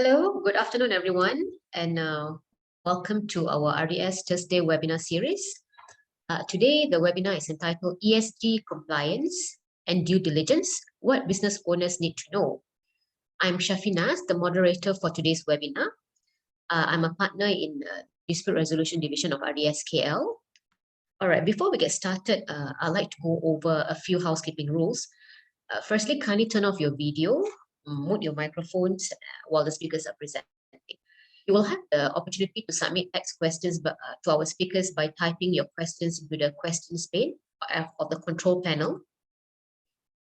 Hello, good afternoon, everyone, and welcome to our RDS Thursday webinar series. Today, the webinar is entitled ESG Compliance and Due Diligence, What Business Owners Need to Know. I'm Syafinaz, the moderator for today's webinar. I'm a partner in the Dispute Resolution Division of RDS KL. All right, before we get started, I'd like to go over a few housekeeping rules. Firstly, kindly turn off your video, mute your microphones while the speakers are presenting. You will have the opportunity to submit text questions to our speakers by typing your questions into the questions pane of the control panel.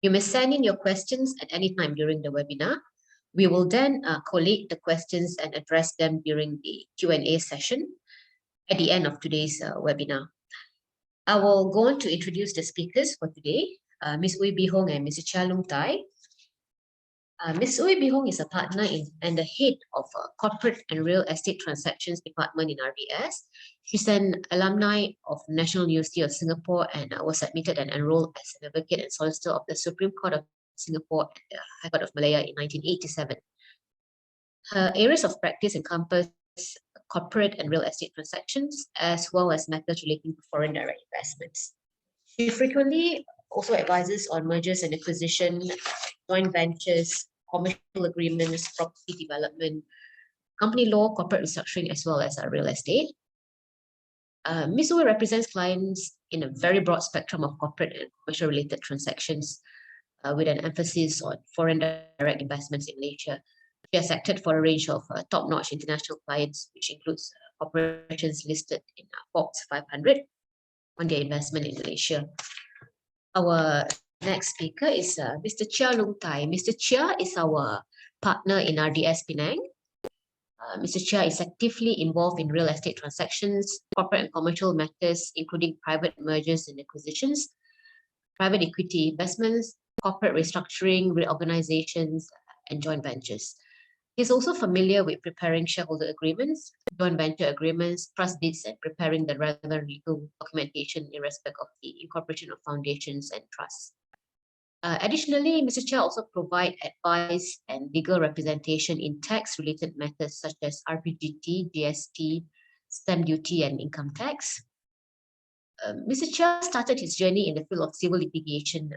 You may send in your questions at any time during the webinar. We will then collate the questions and address them during the Q&A session at the end of today's webinar. I will go on to introduce the speakers for today, Ms. Ooi Bee Hong and Mr. Chia Thye. Ms. Ooi Bee Hong is a partner and the head of Corporate and Real Estate Transactions Department in RDS. She's an alumni of National University of Singapore and was admitted and enrolled as an advocate and solicitor of the Supreme Court of Singapore and the High Court of Malaya in 1987. Her areas of practice encompass corporate and real estate transactions, as well as matters relating to foreign direct investments. She frequently also advises on mergers and acquisition, joint ventures, commercial agreements, property development, company law, corporate restructuring, as well as real estate. Ms. Ooi represents clients in a very broad spectrum of corporate and commercial related transactions with an emphasis on foreign direct investments in Malaysia. She has acted for a range of top-notch international clients, which includes corporations listed in Forbes 500 on their investment in Malaysia. Our next speaker is Mr. Chia Thye. Mr. Chia is our partner in RDS Penang. Mr. Chia is actively involved in real estate transactions, corporate and commercial matters, including private mergers and acquisitions, private equity investments, corporate restructuring, reorganizations, and joint ventures. He's also familiar with preparing shareholder agreements, joint venture agreements, trust deeds, and preparing the relevant legal documentation in respect of the incorporation of foundations and trusts. Additionally, Mr. Chia also provides advice and legal representation in tax-related matters such as RPGT, GST, stamp duty, and income tax. Mr. Chia started his journey in the field of civil litigation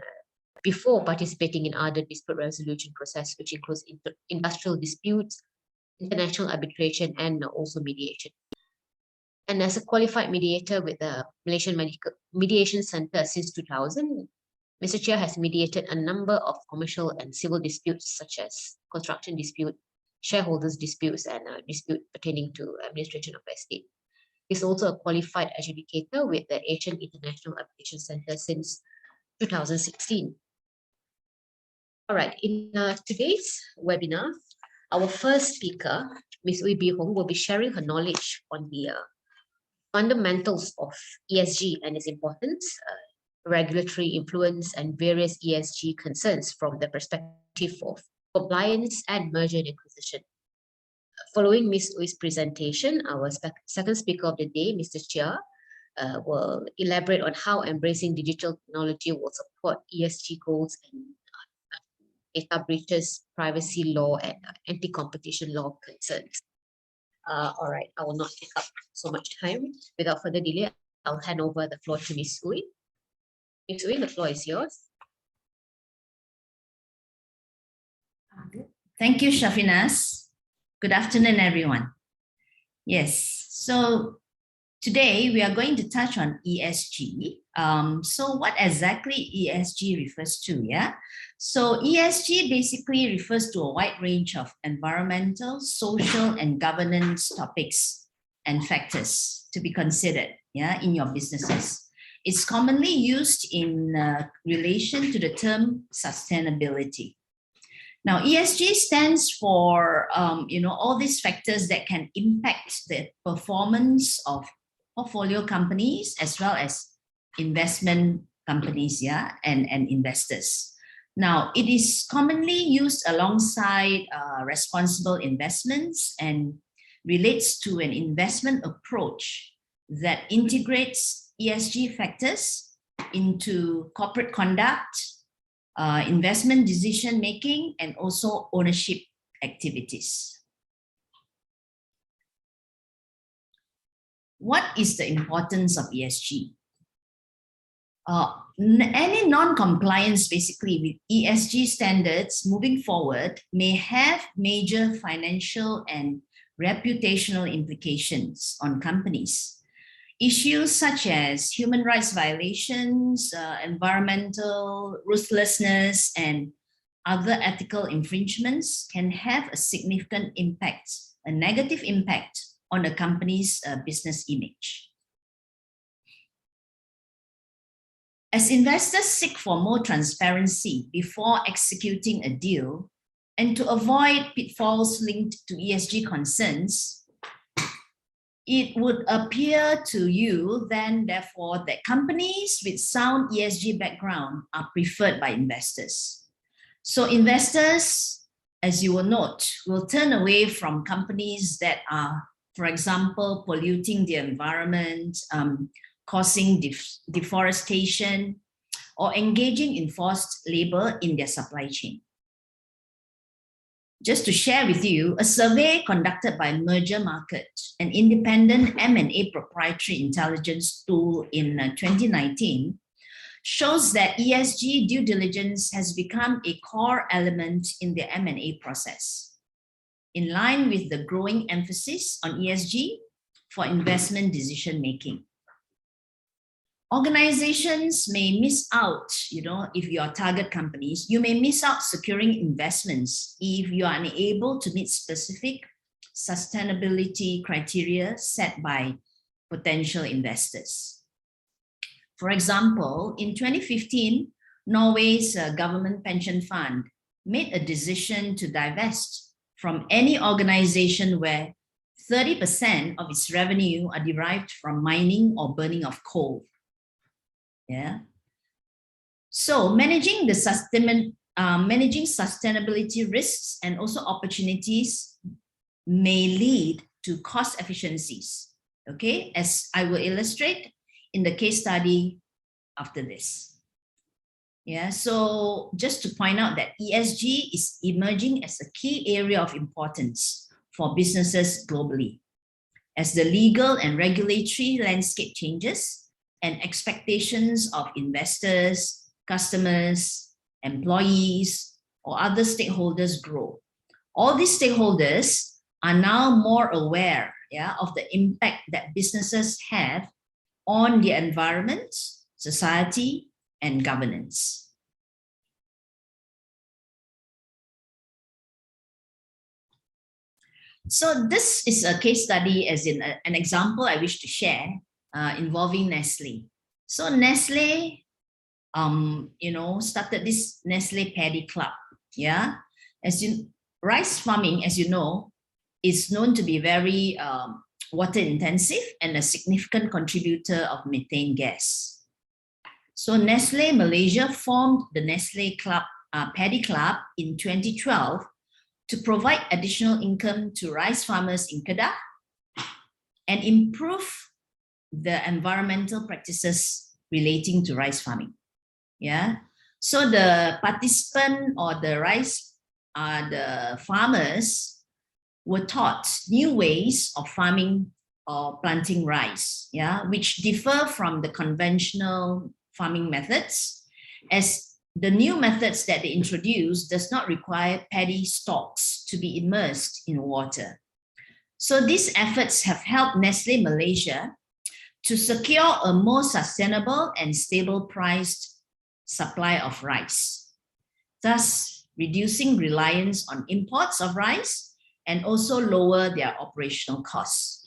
before participating in other dispute resolution process, which includes industrial disputes, international arbitration, and also mediation. And as a qualified mediator with the Malaysian Mediation Center since 2000, Mr. Chia has mediated a number of commercial and civil disputes such as construction dispute, shareholders disputes, and dispute pertaining to administration of estate. He's also a qualified adjudicator with the Asian International Arbitration Center since 2016. All right, in today's webinar, our first speaker, Ms. Ooi Bee Hong, will be sharing her knowledge on the fundamentals of ESG and its importance, regulatory influence, and various ESG concerns from the perspective of compliance and merger and acquisition. Following Ms. Ooi's presentation, our second speaker of the day, Mr. Chia, will elaborate on how embracing digital technology will support ESG goals and data breaches, privacy law, and anti-competition law concerns. All right, I will not take up so much time. Without further delay, I'll hand over the floor to Ms. Ooi. Ms. Ooi, the floor is yours. Thank you, Syafinaz. Good afternoon, everyone. Yes, so today we are going to touch on ESG. So what exactly ESG refers to, yeah? So ESG basically refers to a wide range of environmental, social, and governance topics and factors to be considered, yeah, in your businesses. It's commonly used in relation to the term sustainability. Now, ESG stands for, all these factors that can impact the performance of portfolio companies as well as investment companies, yeah, and investors. Now, it is commonly used alongside responsible investments and relates to an investment approach that integrates ESG factors into corporate conduct, investment decision-making, and also ownership activities. what is the importance of ESG? Any non-compliance basically with ESG standards moving forward may have major financial and reputational implications on companies. Issues such as human rights violations, environmental ruthlessness, and other ethical infringements can have a significant impact, a negative impact on a company's business image. As investors seek for more transparency before executing a deal and to avoid pitfalls linked to ESG concerns, it would appear to you then, therefore, that companies with sound ESG background are preferred by investors. So investors, as you will note, will turn away from companies that are, for example, polluting the environment, causing deforestation, or engaging in forced labor in their supply chain. Just to share with you, a survey conducted by Merger Market, an independent M&A proprietary intelligence tool in 2019, shows that ESG due diligence has become a core element in the M&A process, in line with the growing emphasis on ESG for investment decision-making. Organizations may miss out, if you are target companies, you may miss out securing investments if you are unable to meet specific sustainability criteria set by potential investors. For example, in 2015, Norway's government pension fund made a decision to divest from any organization where 30% of its revenue are derived from mining or burning of coal. Yeah. So managing sustainability risks and also opportunities may lead to cost efficiencies. Okay, as I will illustrate in the case study after this. Yeah, so just to point out that ESG is emerging as a key area of importance for businesses globally, as the legal and regulatory landscape changes and expectations of investors, customers, employees, or other stakeholders grow. All these stakeholders are now more aware of the impact that businesses have on the environment, society, and governance. So this is a case study, as in an example I wish to share involving Nestlé. So Nestlé, started this Nestlé Paddy Club. Yeah, rice farming, as you know, is known to be very water intensive and a significant contributor of methane gas. So Nestlé Malaysia formed the Nestlé Club, Paddy Club in 2012 to provide additional income to rice farmers in Kedah and improve the environmental practices relating to rice farming. Yeah, so the participant or the farmers were taught new ways of farming or planting rice, which differ from the conventional farming methods, as the new methods that they introduced does not require paddy stalks to be immersed in water. So these efforts have helped Nestlé Malaysia to secure a more sustainable and stable priced supply of rice, thus reducing reliance on imports of rice and also lower their operational costs.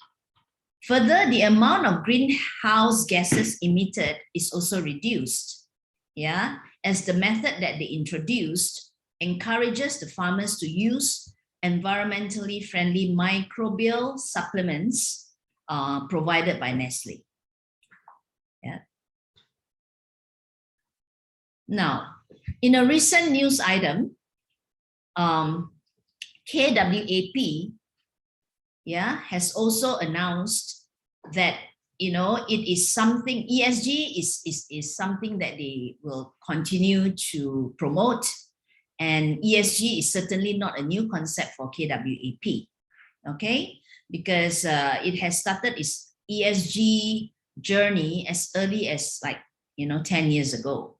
Further, the amount of greenhouse gases emitted is also reduced, as the method that they introduced encourages the farmers to use environmentally friendly microbial supplements provided by Nestlé. Yeah. Now, in a recent news item, KWAP has also announced that it is something, ESG is something that they will continue to promote, and ESG is certainly not a new concept for KWAP, okay? Because it has started its ESG journey as early as 10 years ago.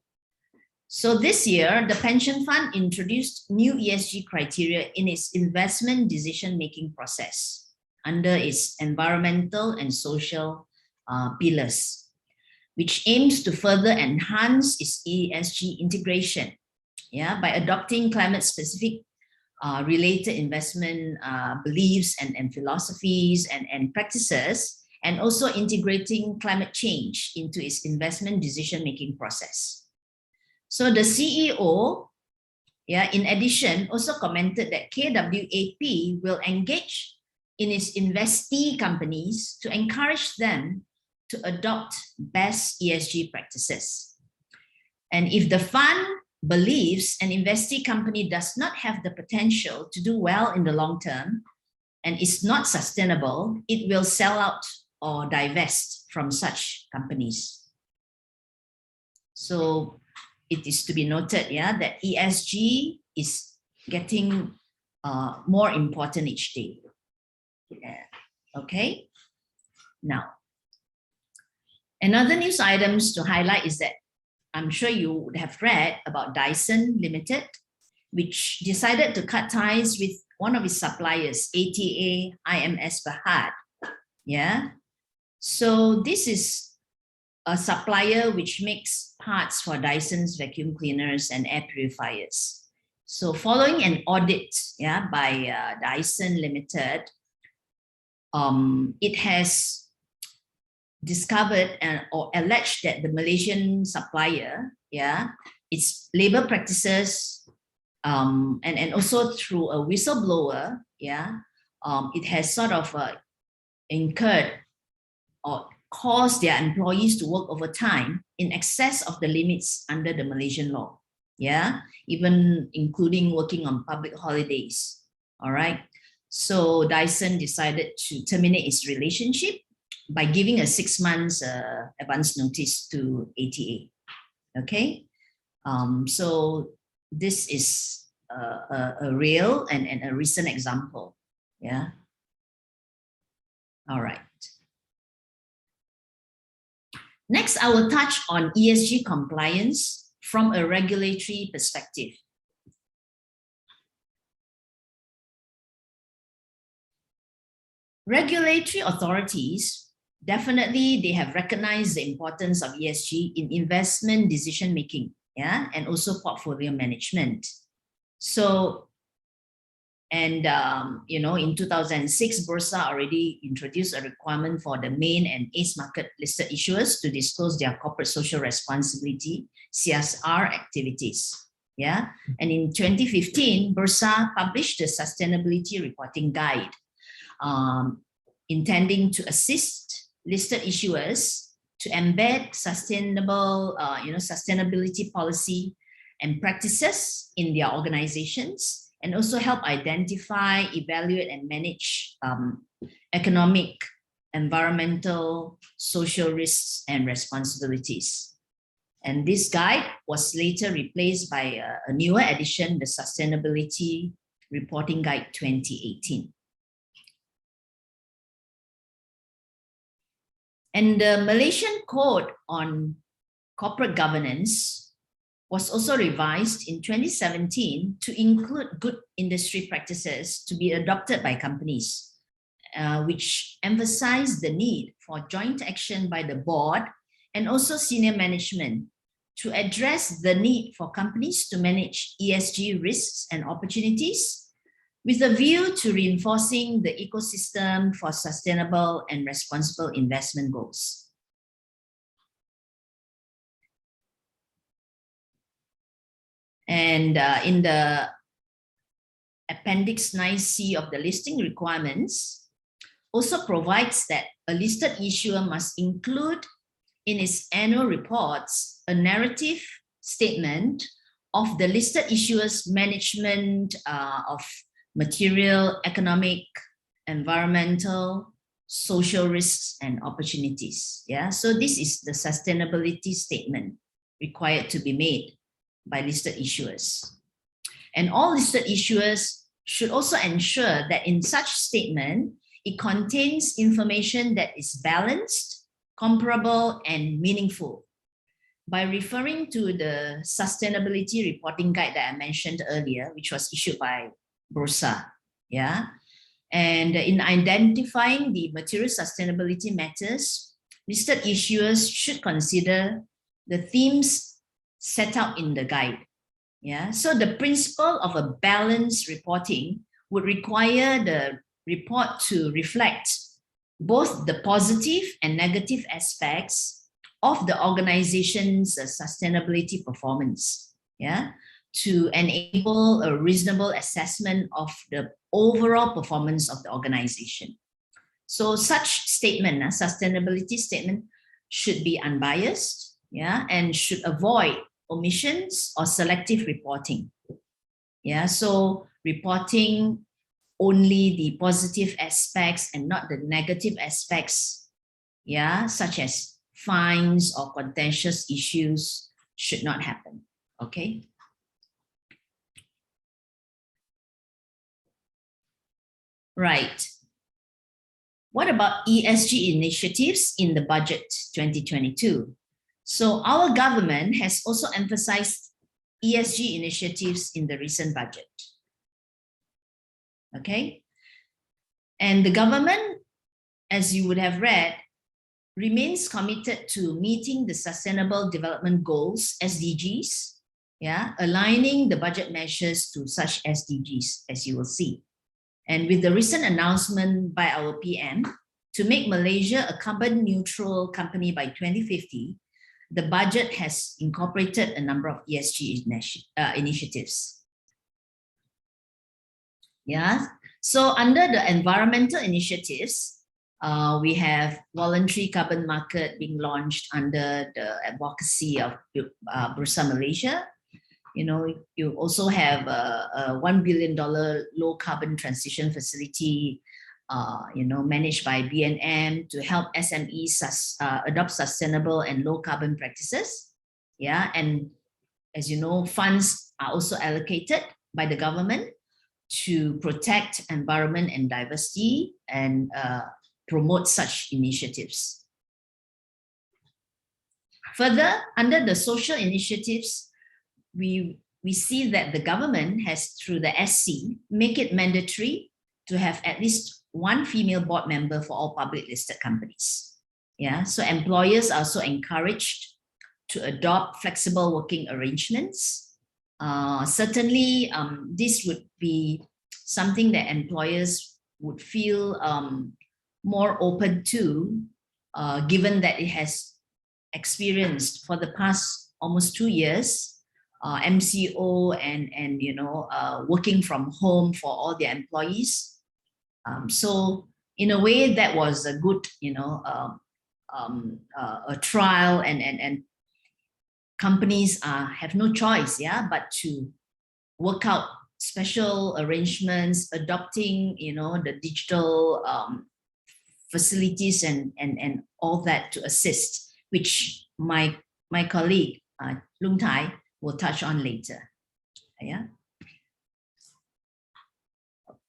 So this year, the pension fund introduced new ESG criteria in its investment decision-making process under its environmental and social pillars, which aims to further enhance its ESG integration, by adopting climate-specific related investment beliefs and philosophies and practices, and also integrating climate change into its investment decision-making process. So the CEO, in addition, also commented that KWAP will engage in its investee companies to encourage them to adopt best ESG practices. And if the fund believes an investee company does not have the potential to do well in the long term and is not sustainable, it will sell out or divest from such companies. So it is to be noted, that ESG is getting more important each day. Okay. Now, another news items to highlight is that I'm sure you would have read about Dyson Limited, which decided to cut ties with one of its suppliers, ATA IMS Berhad. So this is a supplier which makes parts for Dyson's vacuum cleaners and air purifiers. So following an audit by Dyson Limited, it has discovered or alleged that the Malaysian supplier, its labor practices, and also through a whistleblower, it has sort of incurred or caused their employees to work overtime in excess of the limits under the Malaysian law, even including working on public holidays. All right. So Dyson decided to terminate its relationship by giving a 6 months advance notice to ATA. Okay. So this is a real and a recent example. All right. Next, I will touch on ESG compliance from a regulatory perspective. Regulatory authorities, definitely they have recognized the importance of ESG in investment decision-making, and also portfolio management. So, and in 2006, Bursa already introduced a requirement for the main and ACE market listed issuers to disclose their corporate social responsibility, CSR activities. And in 2015, Bursa published the Sustainability Reporting Guide, intending to assist listed issuers to embed sustainable, sustainability policy and practices in their organizations, and also help identify, evaluate, and manage economic, environmental, social risks and responsibilities. And this guide was later replaced by a newer edition, the Sustainability Reporting Guide 2018. And the Malaysian Code on Corporate Governance was also revised in 2017 to include good industry practices to be adopted by companies, which emphasize the need for joint action by the board and also senior management to address the need for companies to manage ESG risks and opportunities with a view to reinforcing the ecosystem for sustainable and responsible investment goals. And in the Appendix 9C of the listing requirements, also provides that a listed issuer must include in its annual reports a narrative statement of the listed issuer's management of material, economic, environmental, social risks and opportunities. So this is the sustainability statement required to be made by listed issuers. And all listed issuers should also ensure that in such statement, it contains information that is balanced, comparable, and meaningful. By referring to the Sustainability Reporting Guide that I mentioned earlier, which was issued by Bursa, yeah, and in identifying the material sustainability matters, listed issuers should consider the themes set out in the guide. Yeah, so the principle of a balanced reporting would require the report to reflect both the positive and negative aspects of the organization's sustainability performance, yeah, to enable a reasonable assessment of the overall performance of the organization. So such statement, sustainability statement, should be unbiased, yeah, and should avoid omissions or selective reporting. Yeah, so reporting only the positive aspects and not the negative aspects, yeah, such as fines or contentious issues should not happen. Okay. Right. What about ESG initiatives in the budget 2022? So our government has also emphasized ESG initiatives in the recent budget. Okay. And the government, as you would have read, remains committed to meeting the Sustainable Development Goals, SDGs, yeah, aligning the budget measures to such SDGs, as you will see. And with the recent announcement by our PM to make Malaysia a carbon neutral company by 2050, the budget has incorporated a number of ESG initiatives. Yeah, so under the environmental initiatives, we have voluntary carbon market being launched under the advocacy of Bursa Malaysia. You know, you also have a $1 billion low carbon transition facility, you know, managed by BNM to help SMEs adopt sustainable and low carbon practices. Yeah, and as you know, funds are also allocated by the government to protect environment and diversity and promote such initiatives. Further, under the social initiatives, we see that the government has, through the SC, make it mandatory to have at least one female board member for all public listed companies. Yeah, so employers are also encouraged to adopt flexible working arrangements. Certainly, this would be something that employers would feel more open to, given that it has experienced for the past almost 2 years MCO and you know, working from home for all their employees. So in a way, that was a good, you know, a trial, and companies have no choice, yeah, but to work out special arrangements, adopting, you know, the digital facilities and all that to assist, which my colleague Loong Thye will touch on later. Yeah.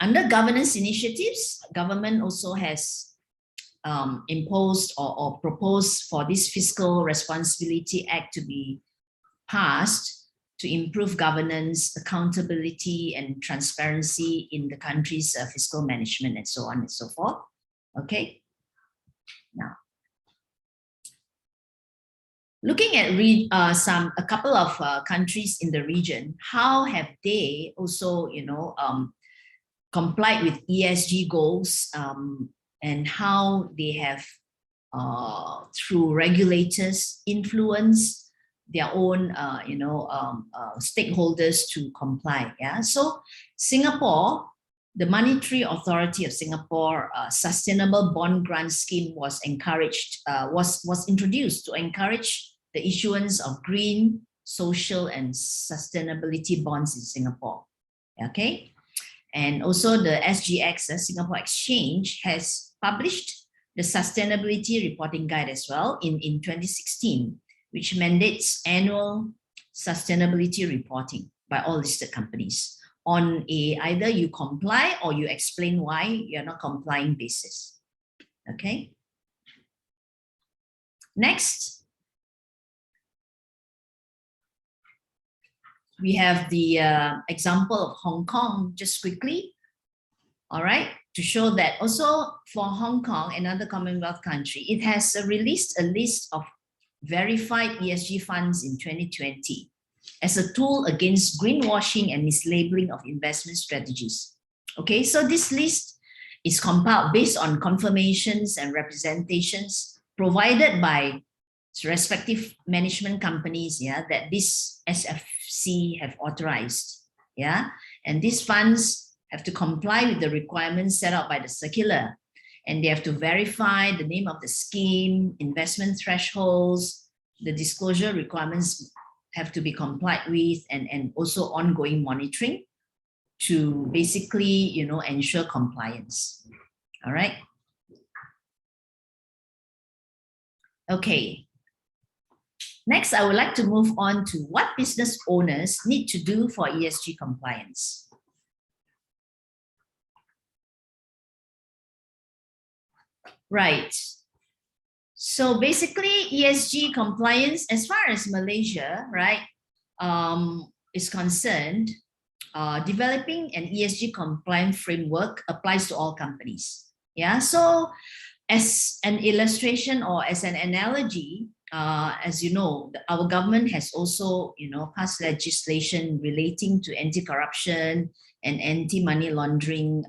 Under governance initiatives, government also has imposed or proposed for this Fiscal Responsibility Act to be passed to improve governance, accountability, and transparency in the country's fiscal management, and so on and so forth. Okay. Now, looking at a couple of countries in the region, how have they also, you know, complied with ESG goals, and how they have, through regulators, influenced their own, you know, stakeholders to comply. Yeah. So Singapore, the Monetary Authority of Singapore Sustainable Bond Grant Scheme was encouraged, was introduced to encourage the issuance of green, social, and sustainability bonds in Singapore. Okay. And also the SGX, Singapore Exchange, has published the Sustainability Reporting Guide as well in 2016, which mandates annual sustainability reporting by all listed companies. on a either you comply or you explain why you're not complying basis. Okay. Next, we have the example of Hong Kong, just quickly. All right, to show that also for Hong Kong, another Commonwealth country, it has released a list of verified ESG funds in 2020 as a tool against greenwashing and mislabeling of investment strategies. Okay, so this list is compiled based on confirmations and representations provided by respective management companies, yeah, that this SFC have authorized, yeah, and these funds have to comply with the requirements set out by the circular, and they have to verify the name of the scheme, investment thresholds, the disclosure requirements have to be complied with, and also ongoing monitoring to basically, you know, ensure compliance. All right. Okay. Next, I would like to move on to what business owners need to do for ESG compliance. Right. So basically, ESG compliance, as far as Malaysia, right, is concerned, developing an ESG compliant framework applies to all companies. Yeah. So as an illustration or as an analogy, as you know, our government has also, you know, passed legislation relating to anti-corruption and anti-money laundering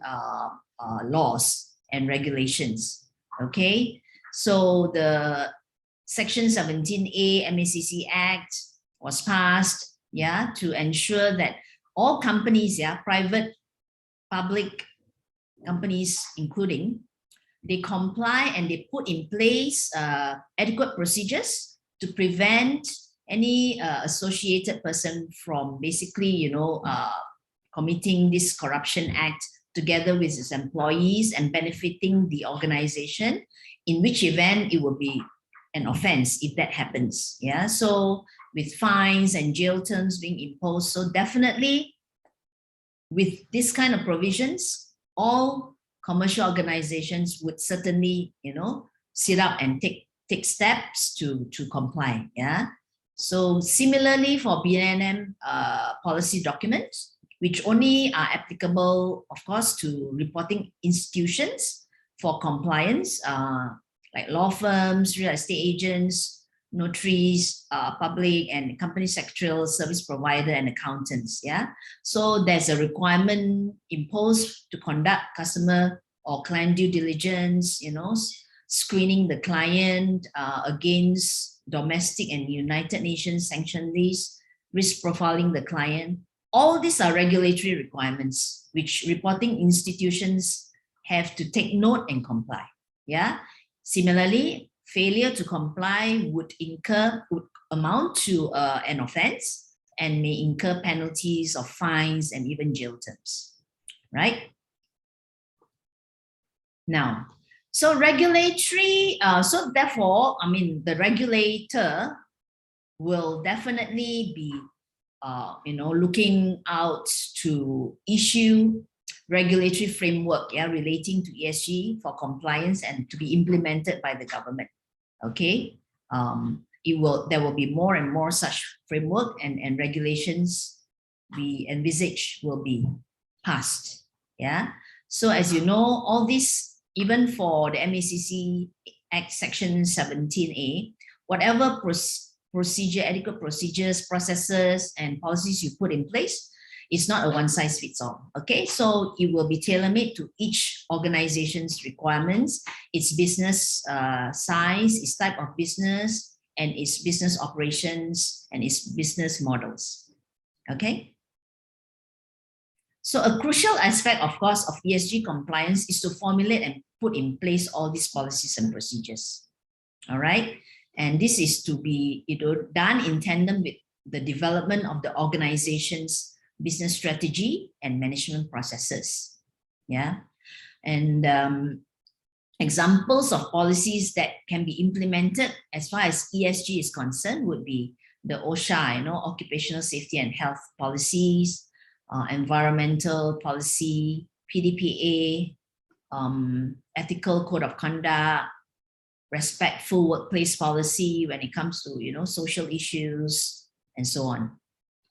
laws and regulations. Okay, so the Section 17A MACC Act was passed, yeah, to ensure that all companies, yeah, private, public companies including, they comply and they put in place adequate procedures to prevent any associated person from basically, you know, committing this corruption act together with its employees and benefiting the organization, in which event it will be an offense if that happens. Yeah, so with fines and jail terms being imposed. So definitely with this kind of provisions, all commercial organizations would certainly, you know, sit up and take steps to comply. Yeah. So similarly for BNM policy documents, which only are applicable, of course, to reporting institutions for compliance, like law firms, real estate agents, notaries, public and company secretarial service provider and accountants. Yeah, so there's a requirement imposed to conduct customer or client due diligence, you know, screening the client against domestic and United Nations sanction lists, risk profiling the client. All these are regulatory requirements which reporting institutions have to take note and comply. Yeah. Similarly, failure to comply would amount to an offense and may incur penalties of fines and even jail terms. Right? Now, so regulatory, so therefore, I mean, the regulator will definitely be you know, looking out to issue regulatory framework, yeah, relating to ESG for compliance and to be implemented by the government. Okay, there will be more and more such framework and regulations we envisage will be passed. Yeah. So as you know, all this, even for the MACC Act Section 17A, whatever adequate procedures, processes, and policies you put in place, it's not a one size fits all. Okay, so it will be tailor-made to each organization's requirements, its business size, its type of business, and its business operations and its business models. Okay. So a crucial aspect, of course, of ESG compliance is to formulate and put in place all these policies and procedures. All right. And this is to be, you know, done in tandem with the development of the organization's business strategy and management processes. Yeah. And examples of policies that can be implemented as far as ESG is concerned would be the OSHA, you know, occupational safety and health policies, environmental policy, PDPA, ethical code of conduct, respectful workplace policy when it comes to, social issues and so on.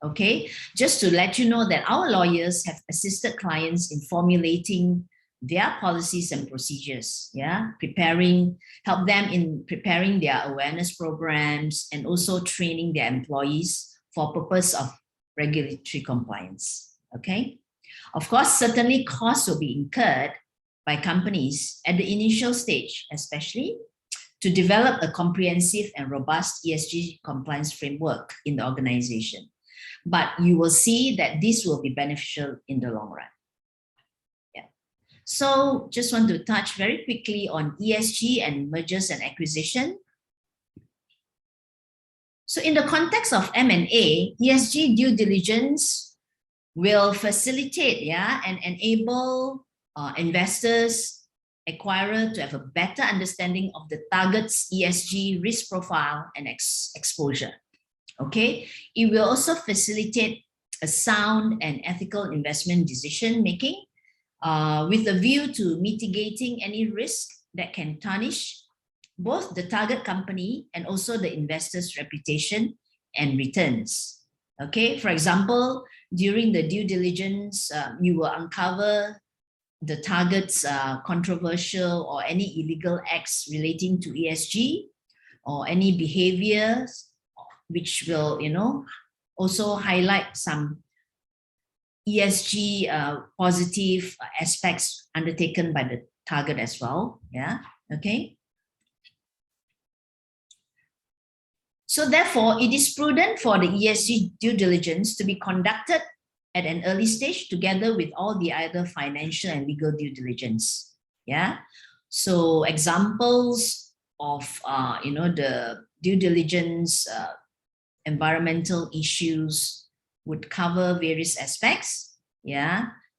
Okay, just to let you know that our lawyers have assisted clients in formulating their policies and procedures, help them in preparing their awareness programs and also training their employees for purpose of regulatory compliance. Okay, of course, certainly costs will be incurred by companies at the initial stage, especially to develop a comprehensive and robust ESG compliance framework in the organization. But you will see that this will be beneficial in the long run. Yeah. So just want to touch very quickly on ESG and mergers and acquisition. So in the context of M&A, ESG due diligence will facilitate and enable investors, acquirer to have a better understanding of the target's ESG risk profile and exposure. Okay, it will also facilitate a sound and ethical investment decision making with a view to mitigating any risk that can tarnish both the target company and also the investor's reputation and returns. Okay, for example, during the due diligence, you will uncover the target's controversial or any illegal acts relating to ESG or any behaviors which will, also highlight some ESG positive aspects undertaken by the target as well. Yeah, okay. So therefore, it is prudent for the ESG due diligence to be conducted at an early stage together with all the other financial and legal due diligence. Yeah. So examples of, the due diligence environmental issues would cover various aspects,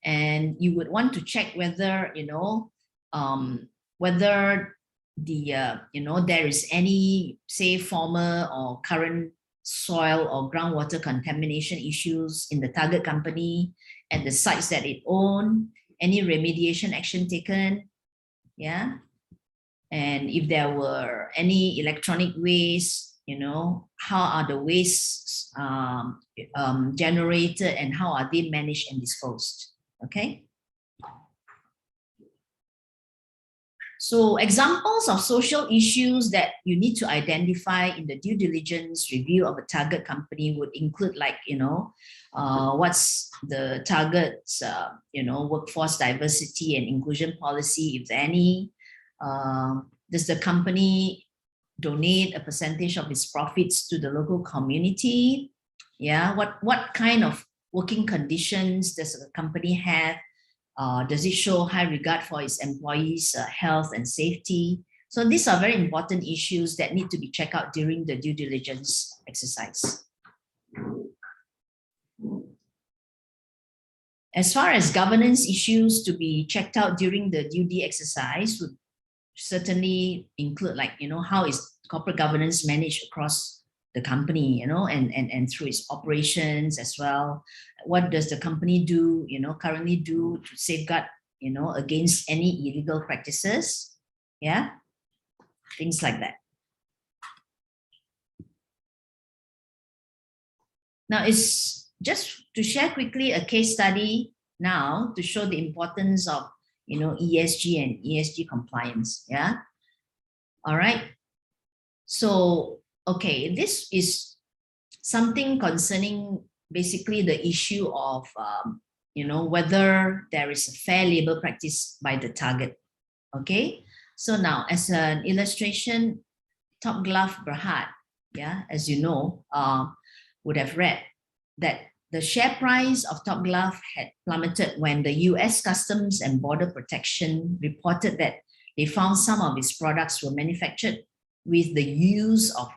and you would want to check whether whether the there is any, say, former or current soil or groundwater contamination issues in the target company at the sites that it owns, any remediation action taken, and if there were any electronic waste, how are the wastes generated and how are they managed and disposed. Okay. So examples of social issues that you need to identify in the due diligence review of a target company would include, like, what's the target's, workforce diversity and inclusion policy, if any. Does the company donate a percentage of its profits to the local community? What kind of working conditions does the company have? Does it show high regard for its employees' health and safety? So these are very important issues that need to be checked out during the due diligence exercise. As far as governance issues to be checked out during the due diligence exercise would certainly include, like, how is corporate governance managed across the company, and through its operations as well. What does the company do, currently do to safeguard, against any illegal practices? Things like that. Now, it's just to share quickly a case study now to show the importance of, ESG and ESG compliance. All right. So, okay, this is something concerning basically the issue of, whether there is a fair labor practice by the target. Okay. So now, as an illustration, Top Glove Berhad, as you know, would have read that the share price of Top Glove had plummeted when the US Customs and Border Protection reported that they found some of its products were manufactured with the use of,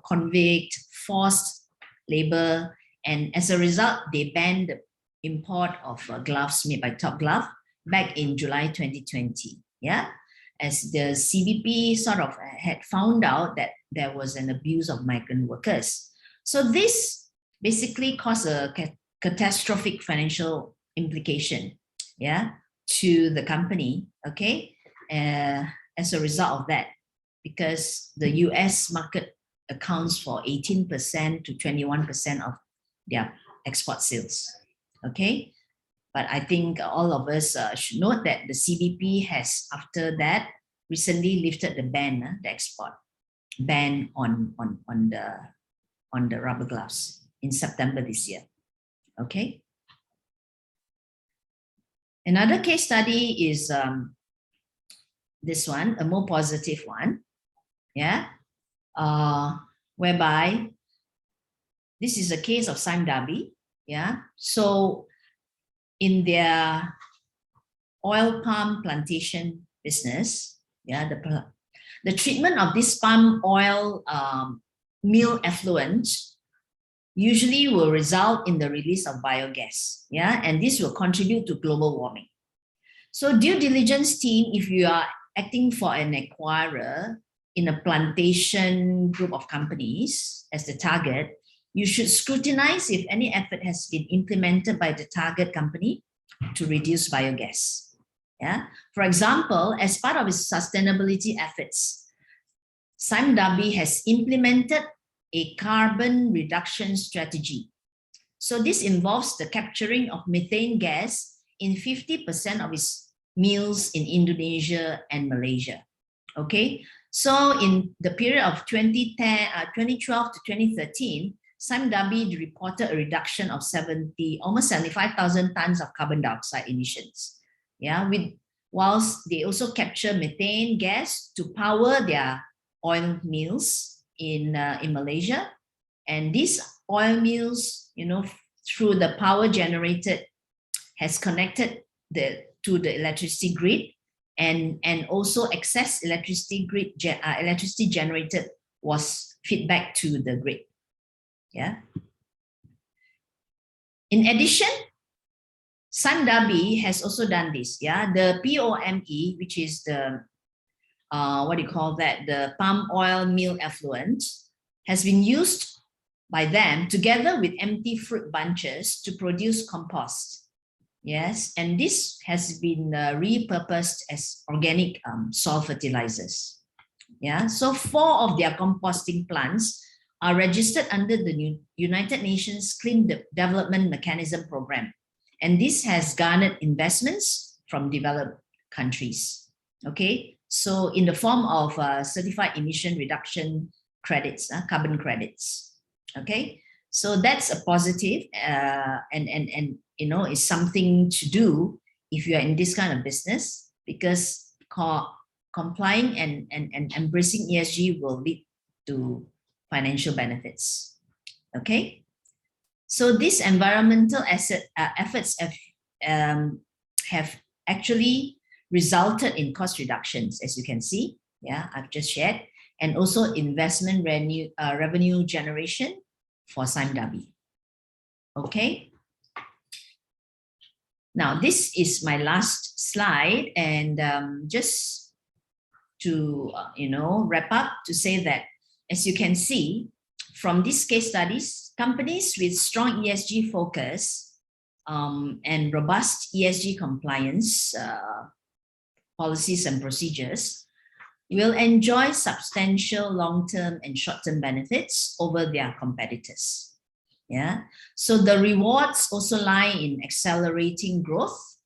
convict, forced labor, and as a result, they banned the import of gloves made by Top Glove back in July 2020. As the CBP sort of had found out that there was an abuse of migrant workers. So this basically caused a catastrophic financial implication, to the company, okay, as a result of that, because the US market accounts for 18% to 21% of their export sales, okay. But I think all of us should note that the CBP has, after that, recently lifted the ban, the export ban on the rubber gloves in September this year. Okay. Another case study is this one, a more positive one, whereby this is a case of Sime Darby, So in their oil palm plantation business, the treatment of this palm oil mill effluent usually will result in the release of biogas, and this will contribute to global warming. So due diligence team, if you are acting for an acquirer in a plantation group of companies as the target, you should scrutinize if any effort has been implemented by the target company to reduce biogas. For example, as part of its sustainability efforts, Sime Darby has implemented a carbon reduction strategy. So this involves the capturing of methane gas in 50% of its mills in Indonesia and Malaysia. Okay, so in the period of 2012 to 2013, Sime Darby reported a reduction of almost 75,000 tons of carbon dioxide emissions. Whilst they also capture methane gas to power their oil mills in Malaysia, and these oil mills, through the power generated, has connected to the electricity grid, and also excess electricity generated was fed back to the grid. In addition, Sime Darby has also done this. The POME, which is the the palm oil mill effluent, has been used by them together with empty fruit bunches to produce compost. And this has been repurposed as organic soil fertilizers. So 4 of their composting plants are registered under the United Nations Clean Development Mechanism program. And this has garnered investments from developed countries. Okay, so in the form of certified emission reduction credits, carbon credits. Okay, so that's a positive, and it's something to do if you are in this kind of business, because complying and embracing ESG will lead to financial benefits. Okay. So these environmental efforts have actually resulted in cost reductions, as you can see. I've just shared, and also investment revenue generation for Sime Darby. Okay. Now this is my last slide, and just to wrap up, to say that, as you can see from these case studies, companies with strong ESG focus and robust ESG compliance policies and procedures will enjoy substantial long-term and short-term benefits over their competitors. So the rewards also lie in accelerating growth,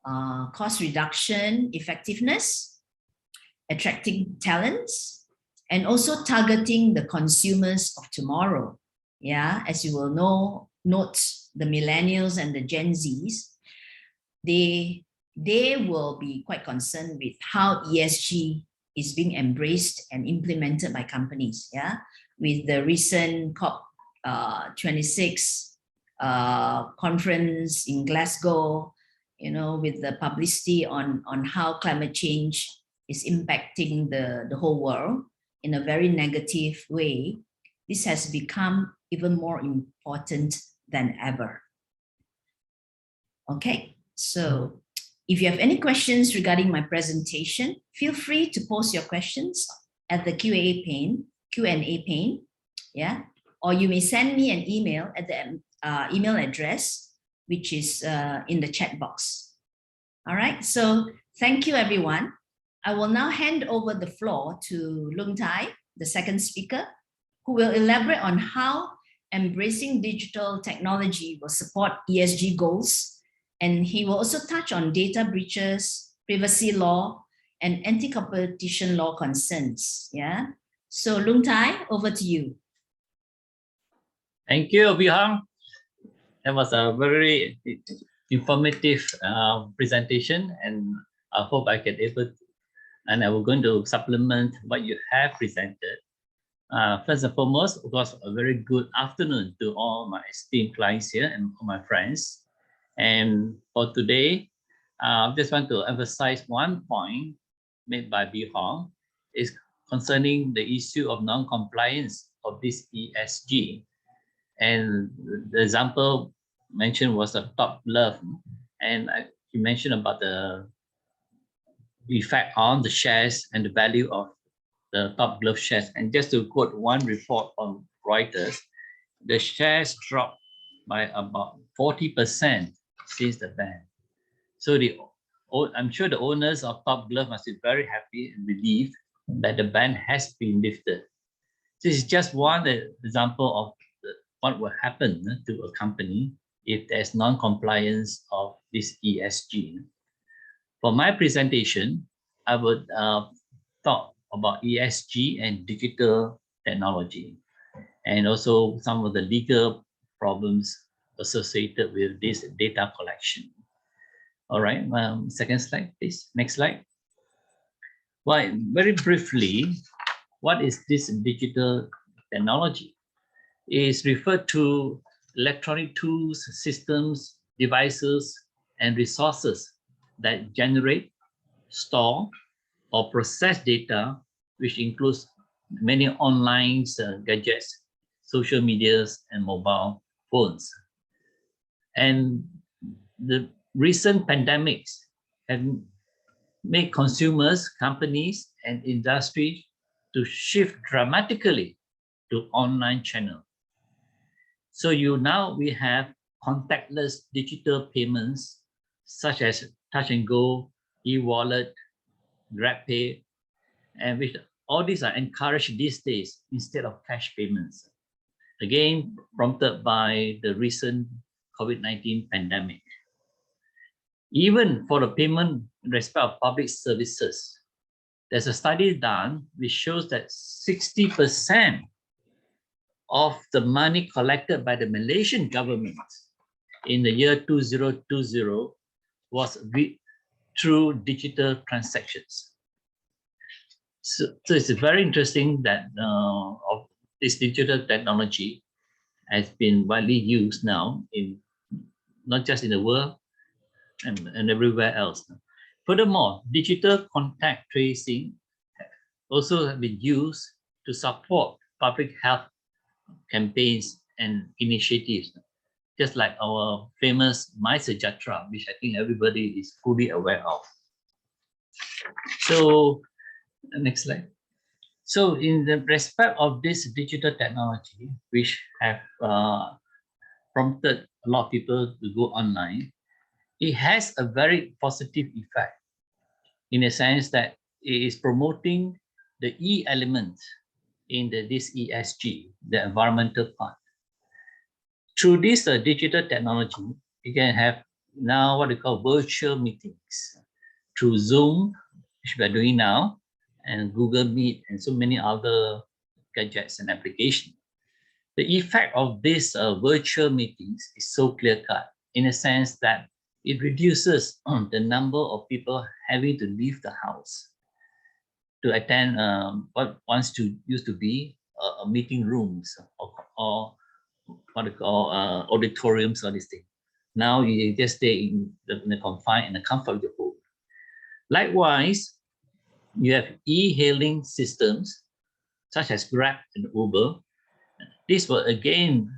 cost reduction, effectiveness, attracting talents, and also targeting the consumers of tomorrow. As you will note the millennials and the Gen Zs, they will be quite concerned with how ESG is being embraced and implemented by companies. With the recent COP26 conference in Glasgow, with the publicity on how climate change is impacting the whole world in a very negative way, this has become even more important than ever. Okay, so if you have any questions regarding my presentation, feel free to post your questions at the Q&A pane, or you may send me an email at the email address, which is in the chat box. All right, so thank you, everyone. I will now hand over the floor to Loong Thye, the second speaker, who will elaborate on how embracing digital technology will support ESG goals. And he will also touch on data breaches, privacy law, and anti-competition law concerns. Yeah. So Loong Thye, over to you. Thank you, Bihang. That was a very informative presentation, and I hope I can able to, and I will going to supplement what you have presented. First and foremost, of course, a very good afternoon to all my esteemed clients here and all my friends. And for today, I just want to emphasize one point made by Bihang is concerning the issue of non-compliance of this ESG. And the example mentioned was a top glove, and you mentioned about the effect on the shares and the value of the top glove shares. And just to quote one report from Reuters, the shares dropped by about 40% since the ban. So I'm sure the owners of top glove must be very happy and relieved that the ban has been lifted. This is just one example of what will happen to a company if there's non-compliance of this ESG. For my presentation, I would talk about ESG and digital technology, and also some of the legal problems associated with this data collection. All right, second slide, please. Next slide. Well, very briefly, what is this digital technology? It is referred to electronic tools, systems, devices, and resources that generate, store, or process data, which includes many online gadgets, social medias, and mobile phones. And the recent pandemics have made consumers, companies, and industries to shift dramatically to online channels. So we have contactless digital payments such as Touch and Go, e-wallet, GrabPay, and which all these are encouraged these days instead of cash payments. Again, prompted by the recent COVID-19 pandemic. Even for the payment in respect of public services, there's a study done which shows that 60% of the money collected by the Malaysian government in the year 2020 was through digital transactions. So it's very interesting that of this digital technology has been widely used now in not just in the world and everywhere else. Furthermore, digital contact tracing also have been used to support public health campaigns and initiatives, just like our famous My Sejahtera, which I think everybody is fully aware of. So, next slide. So, in the respect of this digital technology, which have prompted a lot of people to go online, it has a very positive effect in a sense that it is promoting the E element in this ESG, the environmental part. Through this digital technology, you can have now what we call virtual meetings through Zoom, which we are doing now, and Google Meet, and so many other gadgets and applications. The effect of these virtual meetings is so clear-cut in a sense that it reduces the number of people having to leave the house to attend what once used to be meeting rooms or what we call auditoriums or this thing. Now you just stay in the confine and the comfort of your home. Likewise, you have e-hailing systems such as Grab and Uber. This will again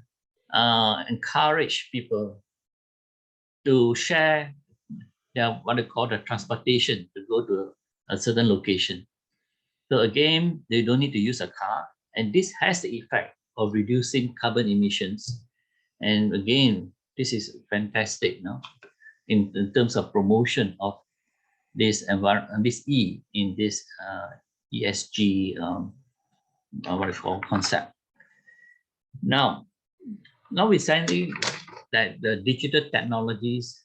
encourage people to share their what they call the transportation to go to a certain location. So again, they don't need to use a car, and this has the effect of reducing carbon emissions And again, this is fantastic, no? In terms of promotion of this environment, this E in this ESG what I call concept. Now, notwithstanding that the digital technologies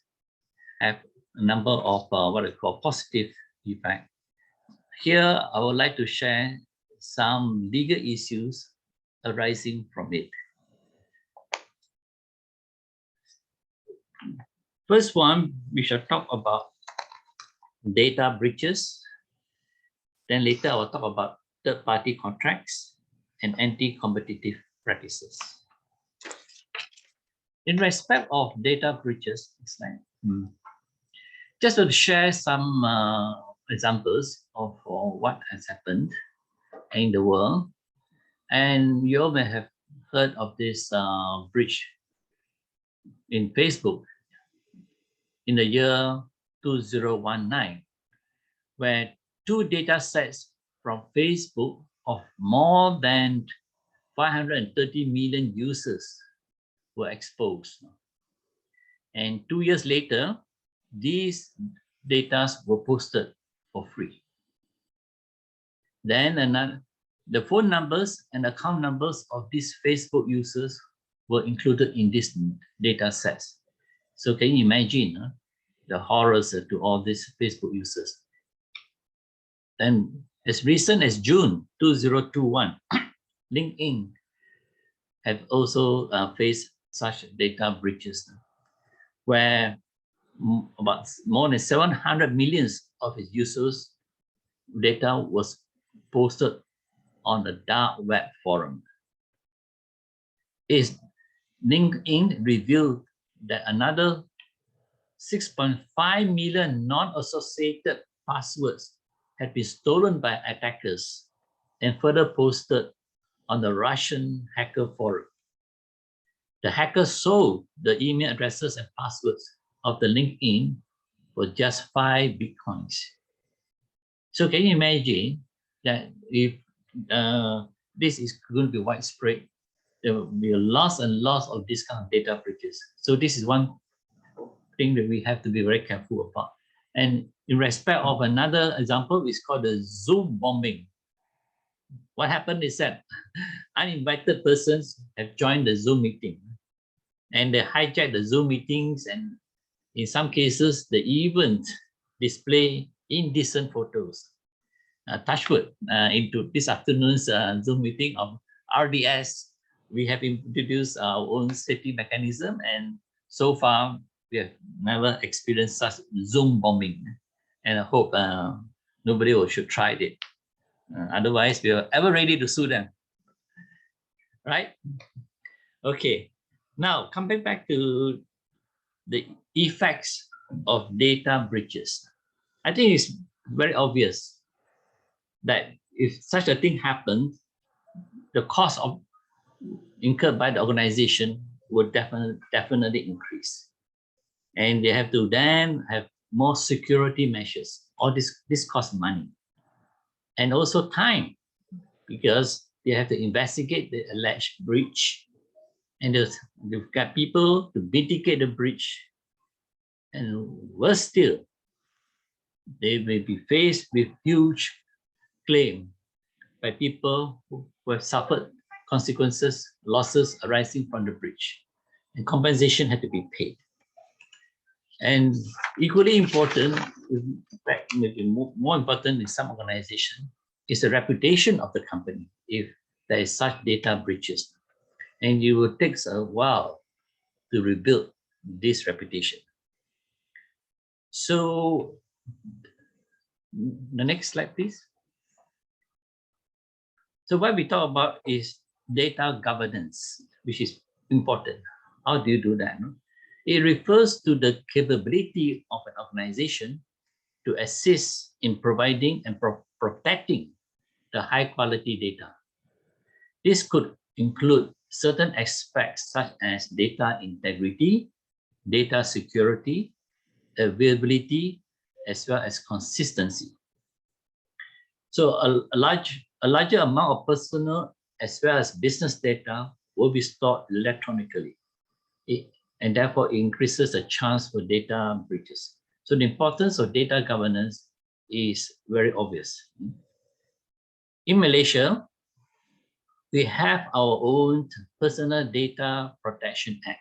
have a number of what I call positive effects. Here, I would like to share some legal issues arising from it. First one, we shall talk about data breaches. Then later, I will talk about third-party contracts and anti-competitive practices. In respect of data breaches, it's like, just to share some examples of what has happened in the world. And you all may have heard of this breach in Facebook in the year 2019, where 2 data sets from Facebook of more than 530 million users were exposed. And 2 years later, these data were posted for free. Then the phone numbers and account numbers of these Facebook users were included in these data sets. So can you imagine the horrors to all these Facebook users? Then as recent as June 2021, LinkedIn have also faced such data breaches, where about more than 700 million of its users' data was posted on the dark web forum. LinkedIn revealed that another 6.5 million non-associated passwords had been stolen by attackers and further posted on the Russian hacker forum. The hackers sold the email addresses and passwords of the LinkedIn for just 5 Bitcoins. So can you imagine that if this is going to be widespread, there will be a loss and loss of this kind of data breaches. So this is one thing that we have to be very careful about. And in respect of another example, it's called the Zoom bombing. What happened is that uninvited persons have joined the Zoom meeting, and they hijack the Zoom meetings, and in some cases, they even display indecent photos. Touch wood, into this afternoon's Zoom meeting of RDS, we have introduced our own safety mechanism, and so far, we have never experienced such Zoom bombing. And I hope nobody should try it. Otherwise, we are ever ready to sue them. Right? Okay. Now, coming back to the effects of data breaches. I think it's very obvious that if such a thing happens, the cost of incurred by the organization would definitely increase. And they have to then have more security measures. All this costs money. And also time, because they have to investigate the alleged breach. And they've got people to mitigate the breach. And worse still, they may be faced with huge claim by people who have suffered consequences, losses arising from the breach. And compensation had to be paid. And equally important, in fact, maybe more important in some organization, is the reputation of the company if there is such data breaches. And it will take a while to rebuild this reputation. So the next slide, please. So what we talk about is data governance, which is important. How do you do that? No? It refers to the capability of an organization to assist in providing and protecting the high quality data. This could include certain aspects such as data integrity, data security, availability, as well as consistency. So a larger amount of personal as well as business data will be stored electronically. and therefore increases the chance for data breaches. So the importance of data governance is very obvious. In Malaysia, we have our own Personal Data Protection Act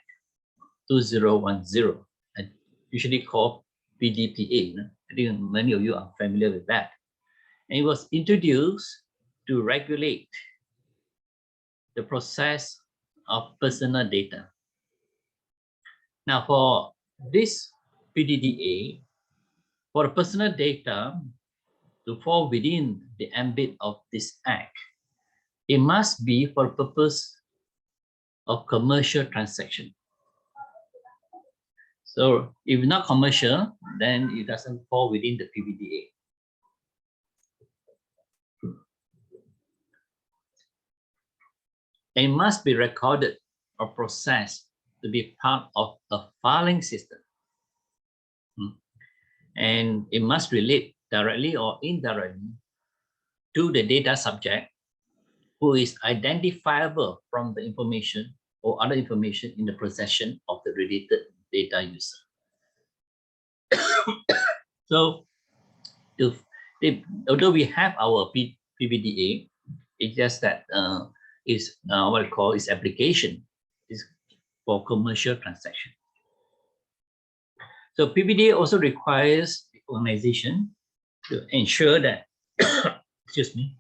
2010, usually called PDPA. I think many of you are familiar with that. And it was introduced to regulate the process of personal data. Now, for this PDDA, for personal data to fall within the ambit of this act, it must be for purpose of commercial transaction. So if not commercial, then it doesn't fall within the PDDA. It must be recorded or processed to be part of a filing system. And it must relate directly or indirectly to the data subject who is identifiable from the information or other information in the possession of the related data user. So although we have our PBDA, it's just that is what I call its application is for commercial transaction. So PBDA also requires the organization to ensure that excuse me,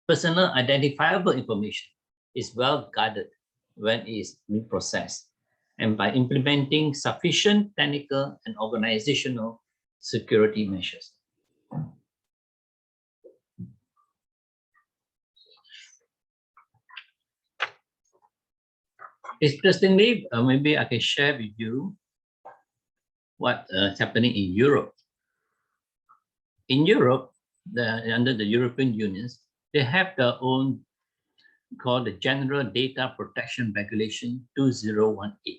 personal identifiable information is well guarded when it is being processed, and by implementing sufficient technical and organizational security measures. Interestingly, maybe I can share with you what is happening in Europe. In Europe, under the European Union, they have their own called the General Data Protection Regulation 2018.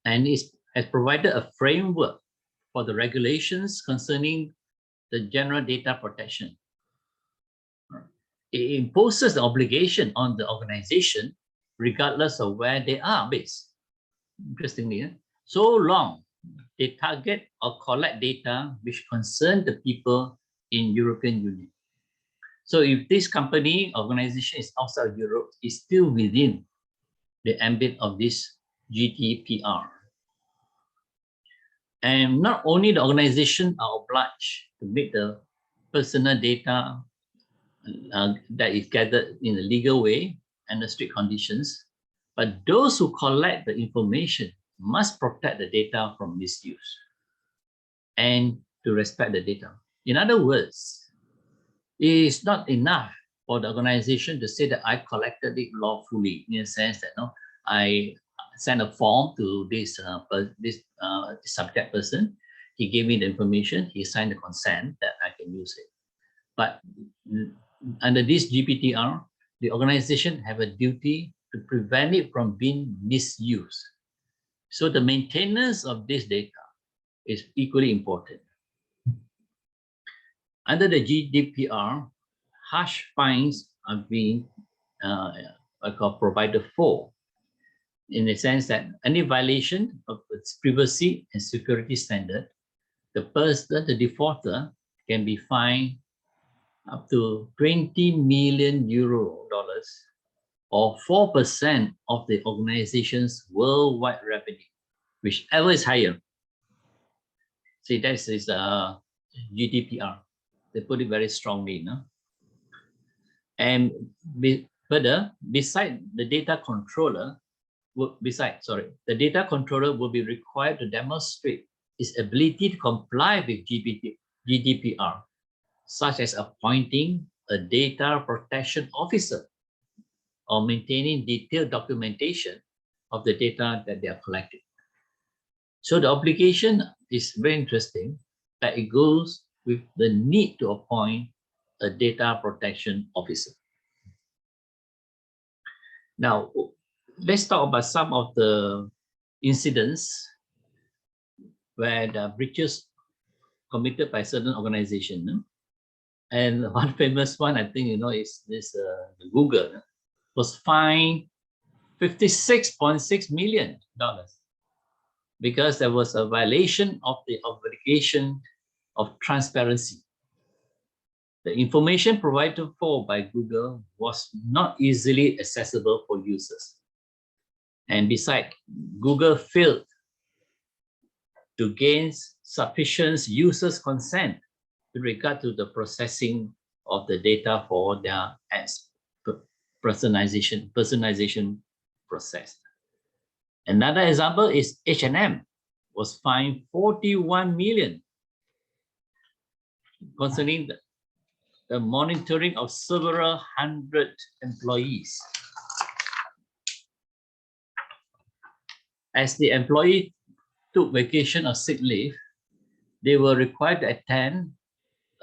And it has provided a framework for the regulations concerning the general data protection. It imposes the obligation on the organization regardless of where they are based. Interestingly, so long they target or collect data which concern the people in European Union. So if this company organization is outside Europe, it's still within the ambit of this GDPR. And not only the organization are obliged to make the personal data that is gathered in a legal way and the strict conditions, but those who collect the information must protect the data from misuse and to respect the data. In other words, it is not enough for the organization to say that I collected it lawfully, in a sense that I sent a form to this subject person. He gave me the information. He signed the consent that I can use it. But under this GDPR, the organization have a duty to prevent it from being misused. So the maintenance of this data is equally important. Under the GDPR, harsh fines are being provided for, in the sense that any violation of its privacy and security standard, the person, the defaulter, can be fined up to 20 million euro or 4% of the organization's worldwide revenue, whichever is higher. See, that is GDPR. They put it very strongly, no? And further, beside the data controller, the data controller will be required to demonstrate its ability to comply with GDPR, such as appointing a data protection officer or maintaining detailed documentation of the data that they are collecting. So the obligation is very interesting, that it goes with the need to appoint a data protection officer. Now, let's talk about some of the incidents where the breaches committed by certain organization. And one famous one, I think, is this Google was fined $56.6 million because there was a violation of the obligation of transparency. The information provided for by Google was not easily accessible for users. And besides, Google failed to gain sufficient users' consent with regard to the processing of the data for their ads personalization process. Another example is H&M was fined 41 million concerning the monitoring of several hundred employees. As the employee took vacation or sick leave, they were required to attend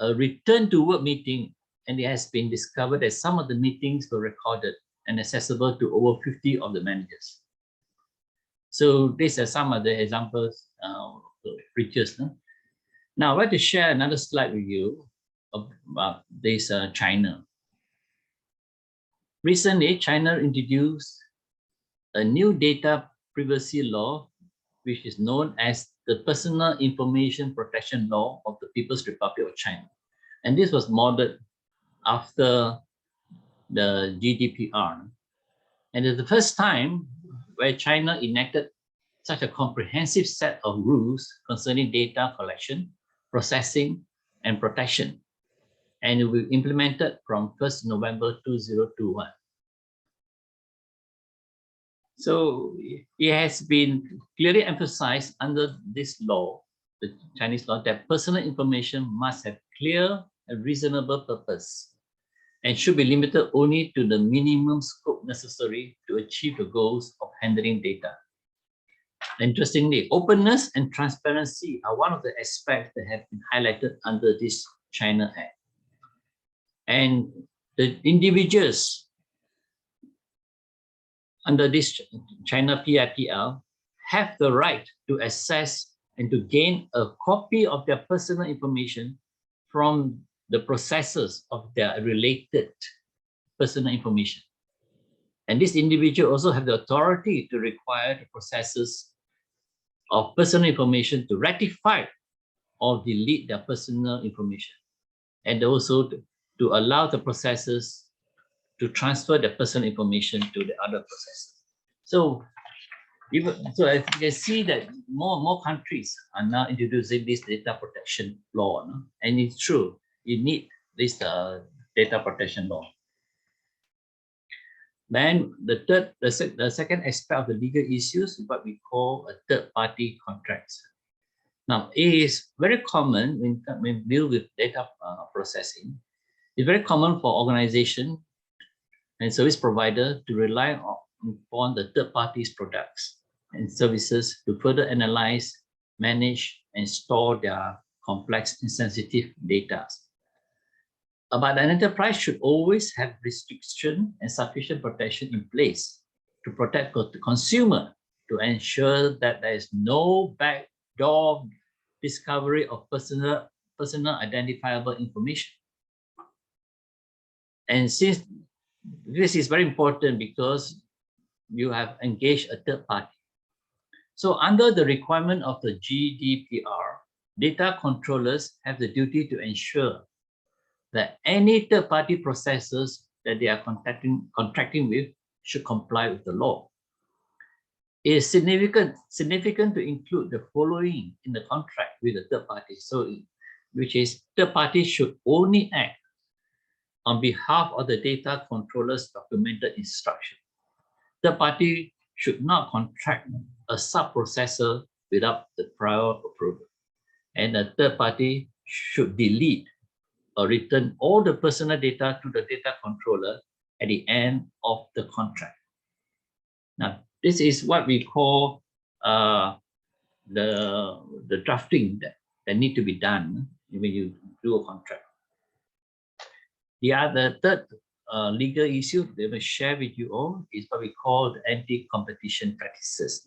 a return to work meeting, and it has been discovered that some of the meetings were recorded and accessible to over 50 of the managers. So these are some of the examples of breaches. Now I'd like to share another slide with you about this China. Recently, China introduced a new data privacy law, which is known as the Personal Information Protection Law of the People's Republic of China. And this was modeled after the GDPR. And it's the first time where China enacted such a comprehensive set of rules concerning data collection, processing, and protection. And it will be implemented from 1st November 2021. So it has been clearly emphasized under this law, the Chinese law, that personal information must have clear and reasonable purpose and should be limited only to the minimum scope necessary to achieve the goals of handling data. Interestingly, openness and transparency are one of the aspects that have been highlighted under this China Act. And the individuals under this China PIPL have the right to access and to gain a copy of their personal information from the processors of their related personal information. And this individual also have the authority to require the processors of personal information to rectify or delete their personal information, and also to allow the processors to transfer their personal information to the other processor. So as you can see that more and more countries are now introducing this data protection law, no? And it's true, you need this data protection law. Then the second aspect of the legal issues is what we call a third-party contracts. Now, it is very common when we deal with data processing. It's very common for organization and service provider to rely upon the third party's products and services to further analyze, manage, and store their complex and sensitive data. But an enterprise should always have restriction and sufficient protection in place to protect the consumer, to ensure that there is no backdoor discovery of personal identifiable information. And since this is very important because you have engaged a third party. So under the requirement of the GDPR, data controllers have the duty to ensure that any third-party processors that they are contracting with should comply with the law. It is significant to include the following in the contract with the third party. So, which is third party should only act on behalf of the data controller's documented instruction. Third party should not contract a sub-processor without the prior approval. And the third party should delete or return all the personal data to the data controller at the end of the contract. Now, this is what we call the drafting that need to be done when you do a contract. The third legal issue that I will share with you all is what we call the anti-competition practices.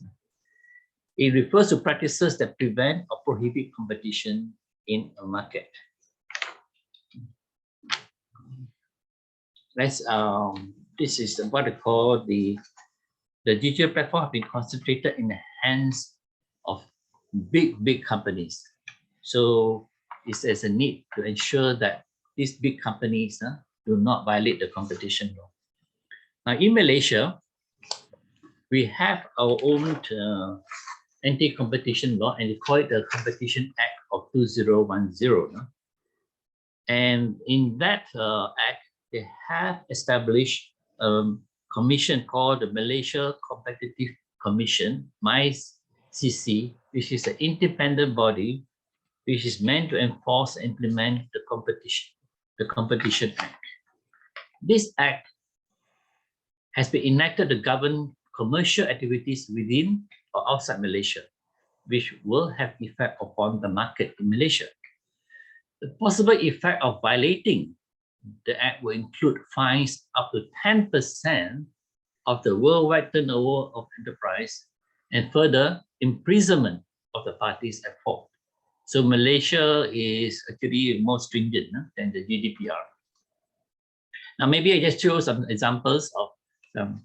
It refers to practices that prevent or prohibit competition in a market. This is what we call the the digital platform have been concentrated in the hands of big companies. So there's a need to ensure that these big companies do not violate the competition law. Now in Malaysia, we have our own anti-competition law, and we call it the Competition Act of 2010. No? And in that act, they have established a commission called the Malaysia Competitive Commission, MyCC, which is an independent body which is meant to enforce and implement the Competition Act. This act has been enacted to govern commercial activities within or outside Malaysia, which will have effect upon the market in Malaysia. The possible effect of violating the act will include fines up to 10% of the worldwide turnover of enterprise, and further imprisonment of the parties at fault. So Malaysia is actually more stringent than the GDPR. Now maybe I just show some examples of some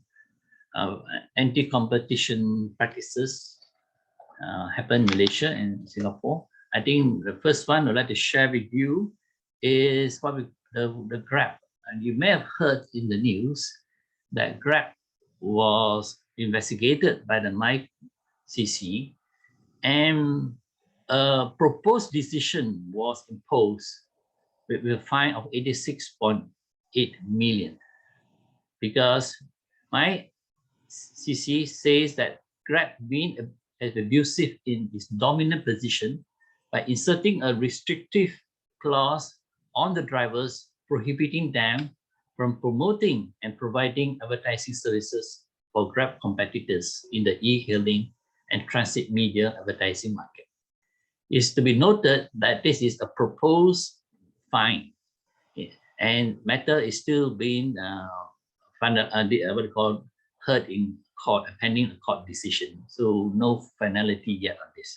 anti-competition practices happen in Malaysia and Singapore. I think the first one I'd like to share with you is the Grab. And you may have heard in the news that Grab was investigated by the MyCC, and a proposed decision was imposed with a fine of 86.8 million, because MyCC says that Grab being abusive in its dominant position by inserting a restrictive clause on the drivers, prohibiting them from promoting and providing advertising services for Grab competitors in the e-hailing and transit media advertising market. It's to be noted that this is a proposed fine, and matter is still being heard in court, pending a court decision. So no finality yet on this.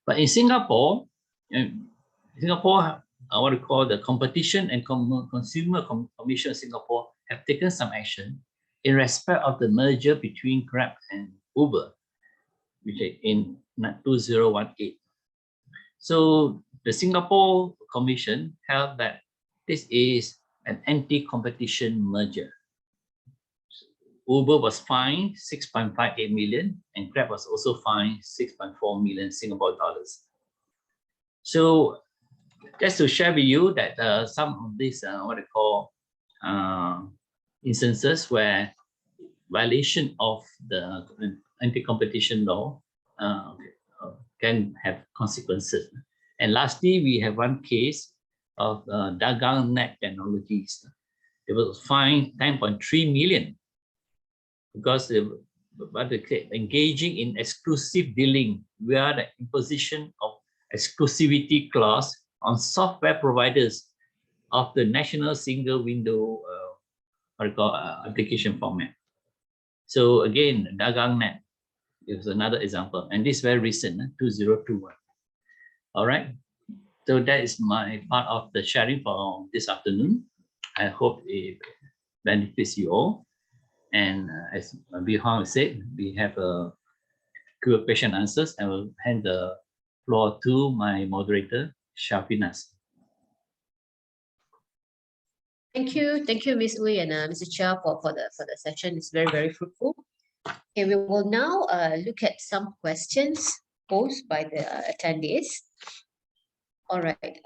But in Singapore, what we call the Competition and Consumer Commission of Singapore have taken some action in respect of the merger between Grab and Uber, which is in 2018. So the Singapore Commission held that this is an anti-competition merger. Uber was fined 6.58 million, and Grab was also fined 6.4 million Singapore dollars. So just to share with you that some of these instances where violation of the anti-competition law can have consequences. And lastly, we have one case of Dagang Net Technologies. They were fined 10.3 million because they were engaging in exclusive dealing via the imposition of exclusivity clause on software providers of the national single window application format. So again, Dagang Net is another example, and this is very recent, 2021. All right, so that is my part of the sharing for this afternoon. I hope it benefits you all. And as Bihan said, we have a question and answers. I will hand the floor to my moderator, Syafinaz. Thank you, Ms. Uy and Mr. Chia for the session. It's very fruitful. Okay, we will now look at some questions posed by the attendees. All right.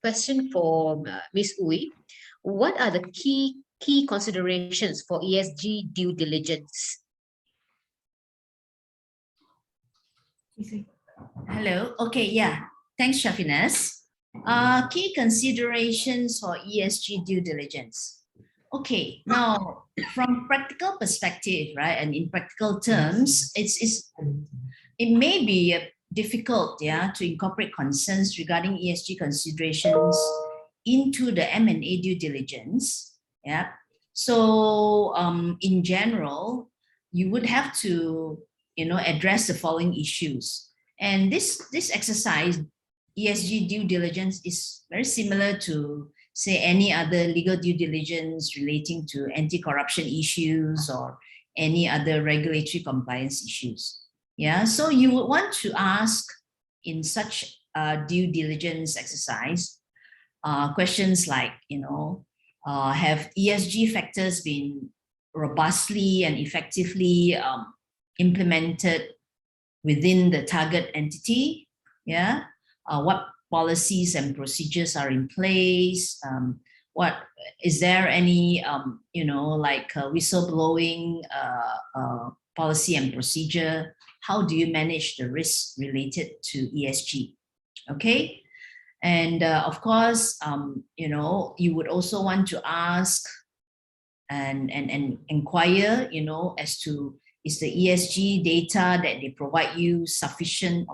Question for Ms. Uy. What are the key considerations for ESG due diligence? Hello. Okay, yeah. Thanks, Syafinaz. Key considerations for ESG due diligence. Okay, now from practical perspective, right, and in practical terms, it may be difficult, to incorporate concerns regarding ESG considerations into the M&A due diligence. Yeah. So in general, you would have to, address the following issues. And this exercise, ESG due diligence, is very similar to say any other legal due diligence relating to anti-corruption issues or any other regulatory compliance issues. Yeah, so you would want to ask in such a due diligence exercise questions like, have ESG factors been robustly and effectively implemented within the target entity? Yeah, what policies and procedures are in place? What is there any whistleblowing policy and procedure? How do you manage the risks related to ESG? Okay, and of course, you would also want to ask and inquire, as to, is the ESG data that they provide you sufficient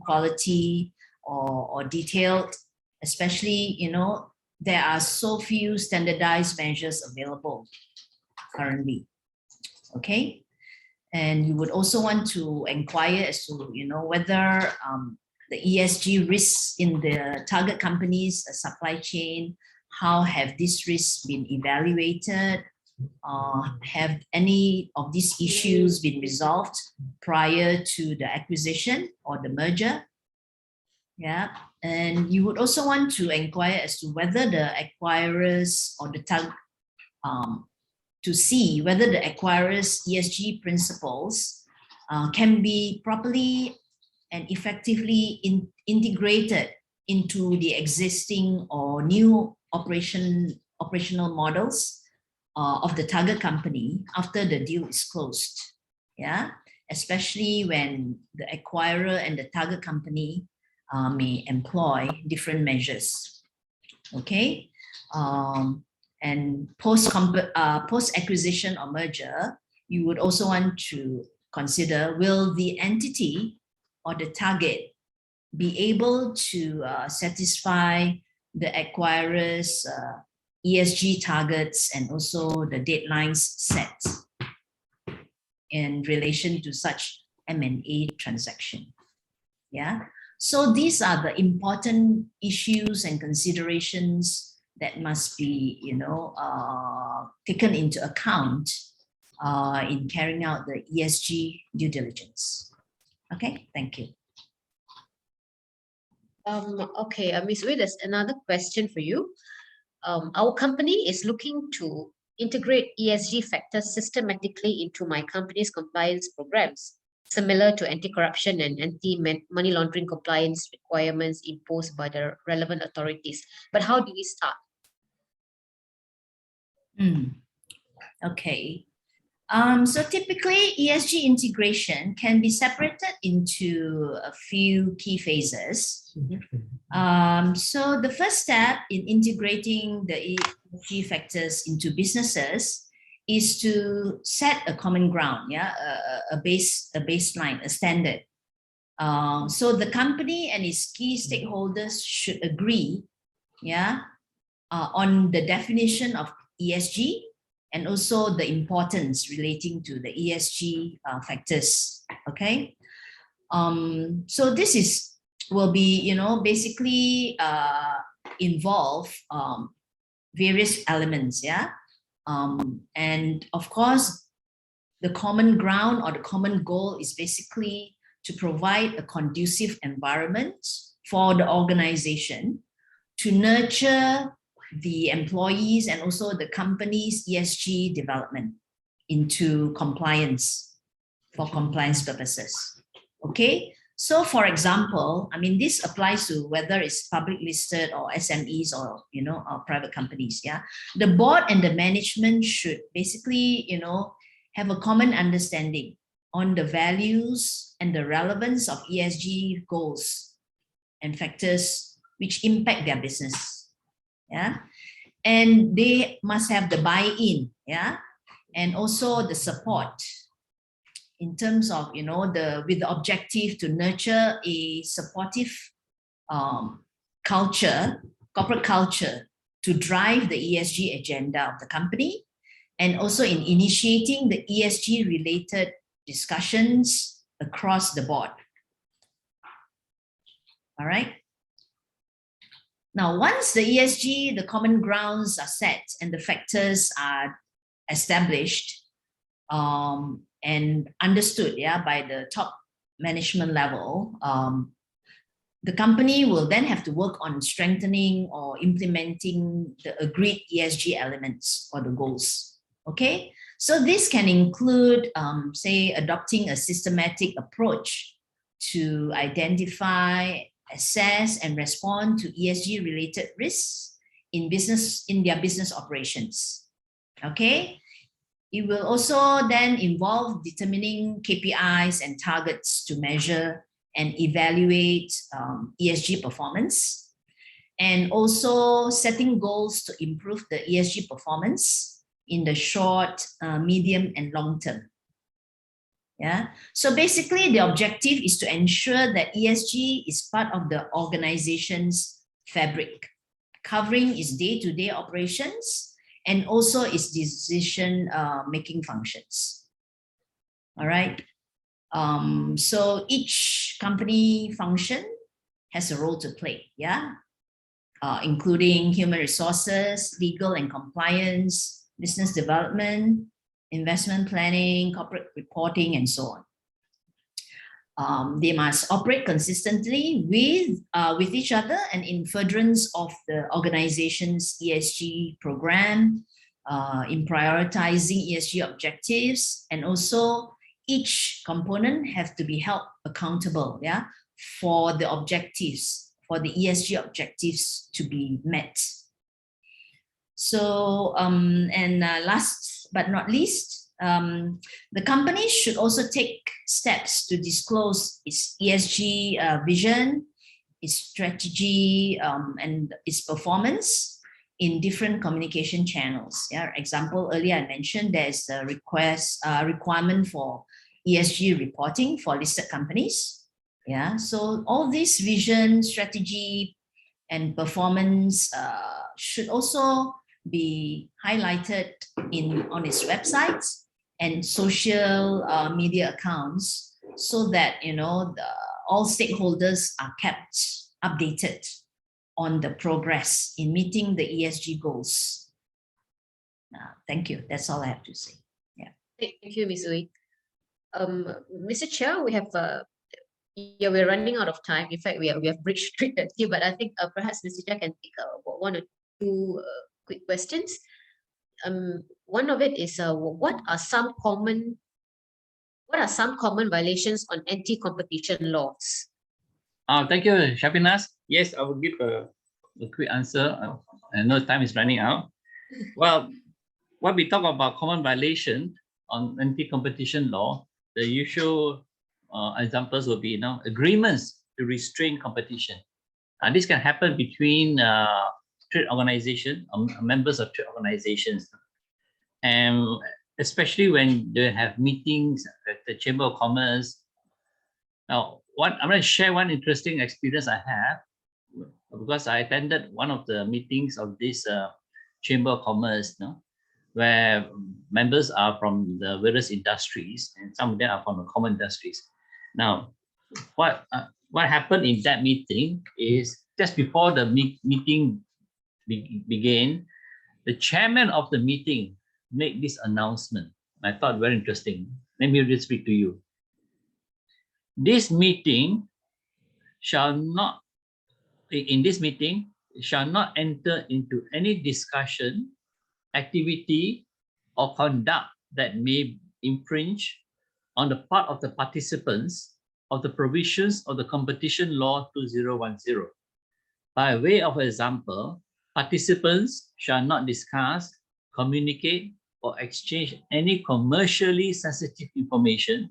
quality or detailed, especially, there are so few standardized measures available currently. Okay, and you would also want to inquire as to, whether the ESG risks in the target company's supply chain, how have these risks been evaluated? Have any of these issues been resolved prior to the acquisition or the merger? Yeah, and you would also want to inquire as to whether the acquirers or the to see whether the acquirers' ESG principles can be properly and effectively integrated into the existing or new operational models of the target company after the deal is closed. Yeah, especially when the acquirer and the target company may employ different measures. Okay, and post acquisition or merger, you would also want to consider, will the entity or the target be able to satisfy the acquirer's ESG targets and also the deadlines set in relation to such M&A transaction? Yeah, so these are the important issues and considerations that must be, taken into account in carrying out the ESG due diligence. Okay, thank you. Okay, Ms. Wei, there's another question for you. Our company is looking to integrate ESG factors systematically into my company's compliance programs, similar to anti-corruption and anti-money laundering compliance requirements imposed by the relevant authorities. But how do we start? Okay. So typically, ESG integration can be separated into a few key phases. So the first step in integrating the ESG factors into businesses is to set a common ground, a baseline, a standard. So the company and its key stakeholders should agree, on the definition of ESG and also the importance relating to the ESG factors. Okay, so this will be basically involve various elements, and of course the common ground or the common goal is basically to provide a conducive environment for the organization to nurture the employees and also the company's ESG development into compliance for compliance purposes. Okay, so for example, this applies to whether it's public listed or SMEs or or private companies. The board and the management should basically have a common understanding on the values and the relevance of ESG goals and factors which impact their business. And they must have the buy-in, and also the support in terms of with the objective to nurture a supportive corporate culture to drive the ESG agenda of the company, and also in initiating the ESG related discussions across the board. All right. Now, once the ESG, the common grounds are set and the factors are established and understood, by the top management level, the company will then have to work on strengthening or implementing the agreed ESG elements or the goals. Okay, so this can include, say, adopting a systematic approach to identify, assess, and respond to ESG related risks in their business operations. Okay, it will also then involve determining KPIs and targets to measure and evaluate ESG performance, and also setting goals to improve the ESG performance in the short, medium, and long term. Yeah. So basically, the objective is to ensure that ESG is part of the organization's fabric, covering its day-to-day operations and also its decision-making functions. All right. So each company function has a role to play, including human resources, legal and compliance, business development, investment planning, corporate reporting, and so on. They must operate consistently with each other and in furtherance of the organization's ESG program, in prioritizing ESG objectives, and also each component have to be held accountable, for the objectives, for the ESG objectives to be met. So, last but not least, the company should also take steps to disclose its ESG vision, its strategy, and its performance in different communication channels. Example, earlier I mentioned there's a requirement for ESG reporting for listed companies. So all this vision, strategy, and performance should also be highlighted on its website and social media accounts, so that all stakeholders are kept updated on the progress in meeting the ESG goals. Thank you. That's all I have to say. Thank you, Ms. Uy. Mr. Chia, we have we're running out of time. In fact, we have breached 3:30, but I think perhaps Mr. Chia can take one or two quick questions. One of it is what are some common violations on anti-competition laws? Thank you, Syafinaz. Yes, I will give a quick answer. I know time is running out. Well, when we talk about common violation on anti-competition law, the usual examples will be agreements to restrain competition. And this can happen between trade organizations, members of trade organizations, and especially when they have meetings at the Chamber of Commerce. Now, I'm going to share one interesting experience I have, because I attended one of the meetings of this Chamber of Commerce, where members are from the various industries, and some of them are from the common industries. Now, what happened in that meeting is just before the meeting began, the chairman of the meeting made this announcement. I thought very interesting. Let me just speak to you. This meeting shall not enter into any discussion, activity, or conduct that may infringe on the part of the participants of the provisions of the Competition Law 2010. By way of example, participants shall not discuss, communicate, or exchange any commercially sensitive information,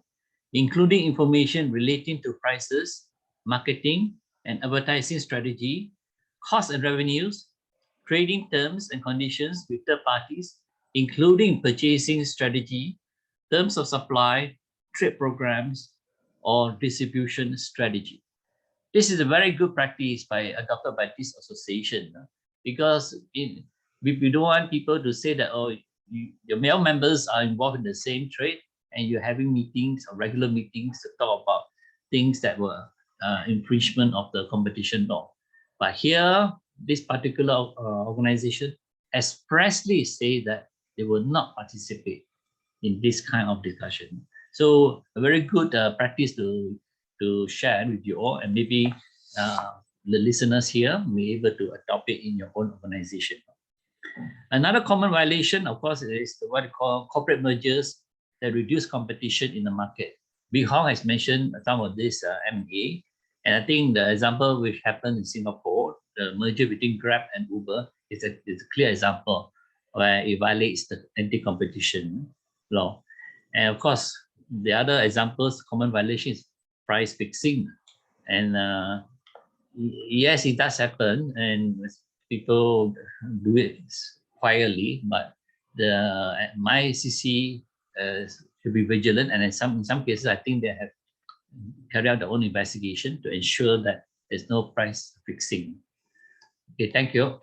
including information relating to prices, marketing and advertising strategy, costs and revenues, trading terms and conditions with third parties, including purchasing strategy, terms of supply, trade programs, or distribution strategy. This is a very good practice adopted by this association, because we don't want people to say that, your male members are involved in the same trade and you're having meetings or regular meetings to talk about things that were infringement of the competition law. But here, this particular organization expressly say that they will not participate in this kind of discussion. So a very good practice to share with you all, and maybe the listeners here may be able to adopt it in your own organization. Another common violation, of course, is what we call corporate mergers that reduce competition in the market. Big Hong has mentioned some of this M&A, and I think the example which happened in Singapore, the merger between Grab and Uber, is a clear example where it violates the anti-competition law. And of course, the other examples, common violation is price fixing. And yes, it does happen, and people do it quietly, but the MyCC should be vigilant, and in some cases, I think they have carried out their own investigation to ensure that there's no price fixing. Okay, thank you.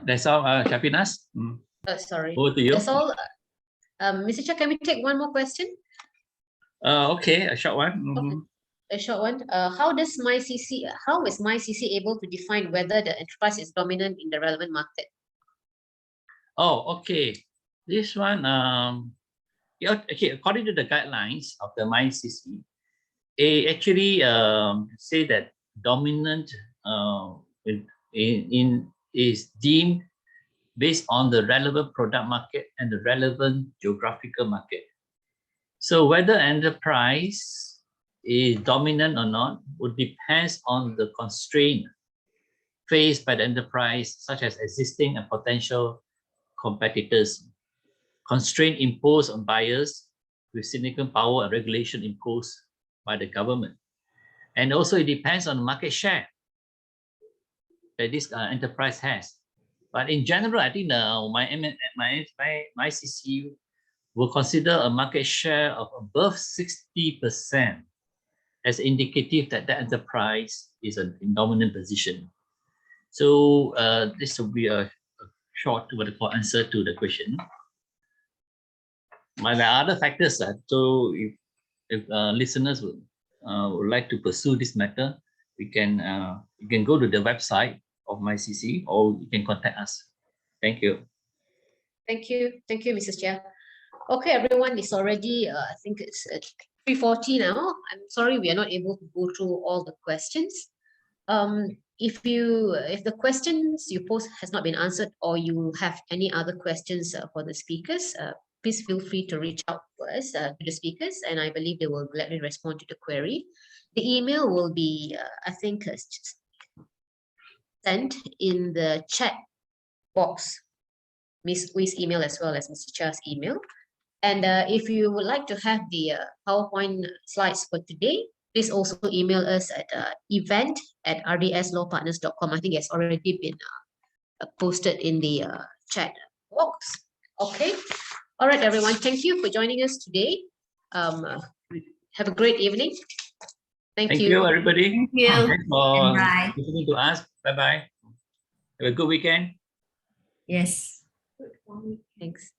That's all, Syafinaz. Sorry. Over to you. That's all. Mr. Chia, can we take one more question? Okay, a short one. Okay. A short one. How is MyCC able to define whether the enterprise is dominant in the relevant market? Oh, okay. This one, okay, according to the guidelines of the MyCC, they actually say that dominant is deemed based on the relevant product market and the relevant geographical market. So whether enterprise is dominant or not would depend on the constraint faced by the enterprise, such as existing and potential competitors, constraint imposed on buyers with significant power and regulation imposed by the government. And also it depends on the market share that this enterprise has. But in general, I think MyCC will consider a market share of above 60% as indicative that the enterprise is in dominant position. So this will be a short answer to the question. But there are other factors. So if listeners would like to pursue this matter, you can go to the website of MyCC, or you can contact us. Thank you. Thank you, Mrs. Chia. Okay, everyone, it's already, I think it's 3:40 now. I'm sorry we are not able to go through all the questions. If the questions you post has not been answered, or you have any other questions for the speakers, please feel free to reach out to us, to the speakers, and I believe they will gladly respond to the query. The email will be, I think, sent in the chat box, Ms. Wee's email as well as Mr. Chia's email. And if you would like to have the PowerPoint slides for today, please also email us at event@rdslawpartners.com. I think it's already been posted in the chat box. Okay. All right, everyone. Thank you for joining us today. Have a great evening. Thank you, everybody. Thank you. Thanks for Bye. listening to us. Bye-bye. Have a good weekend. Yes. Thanks.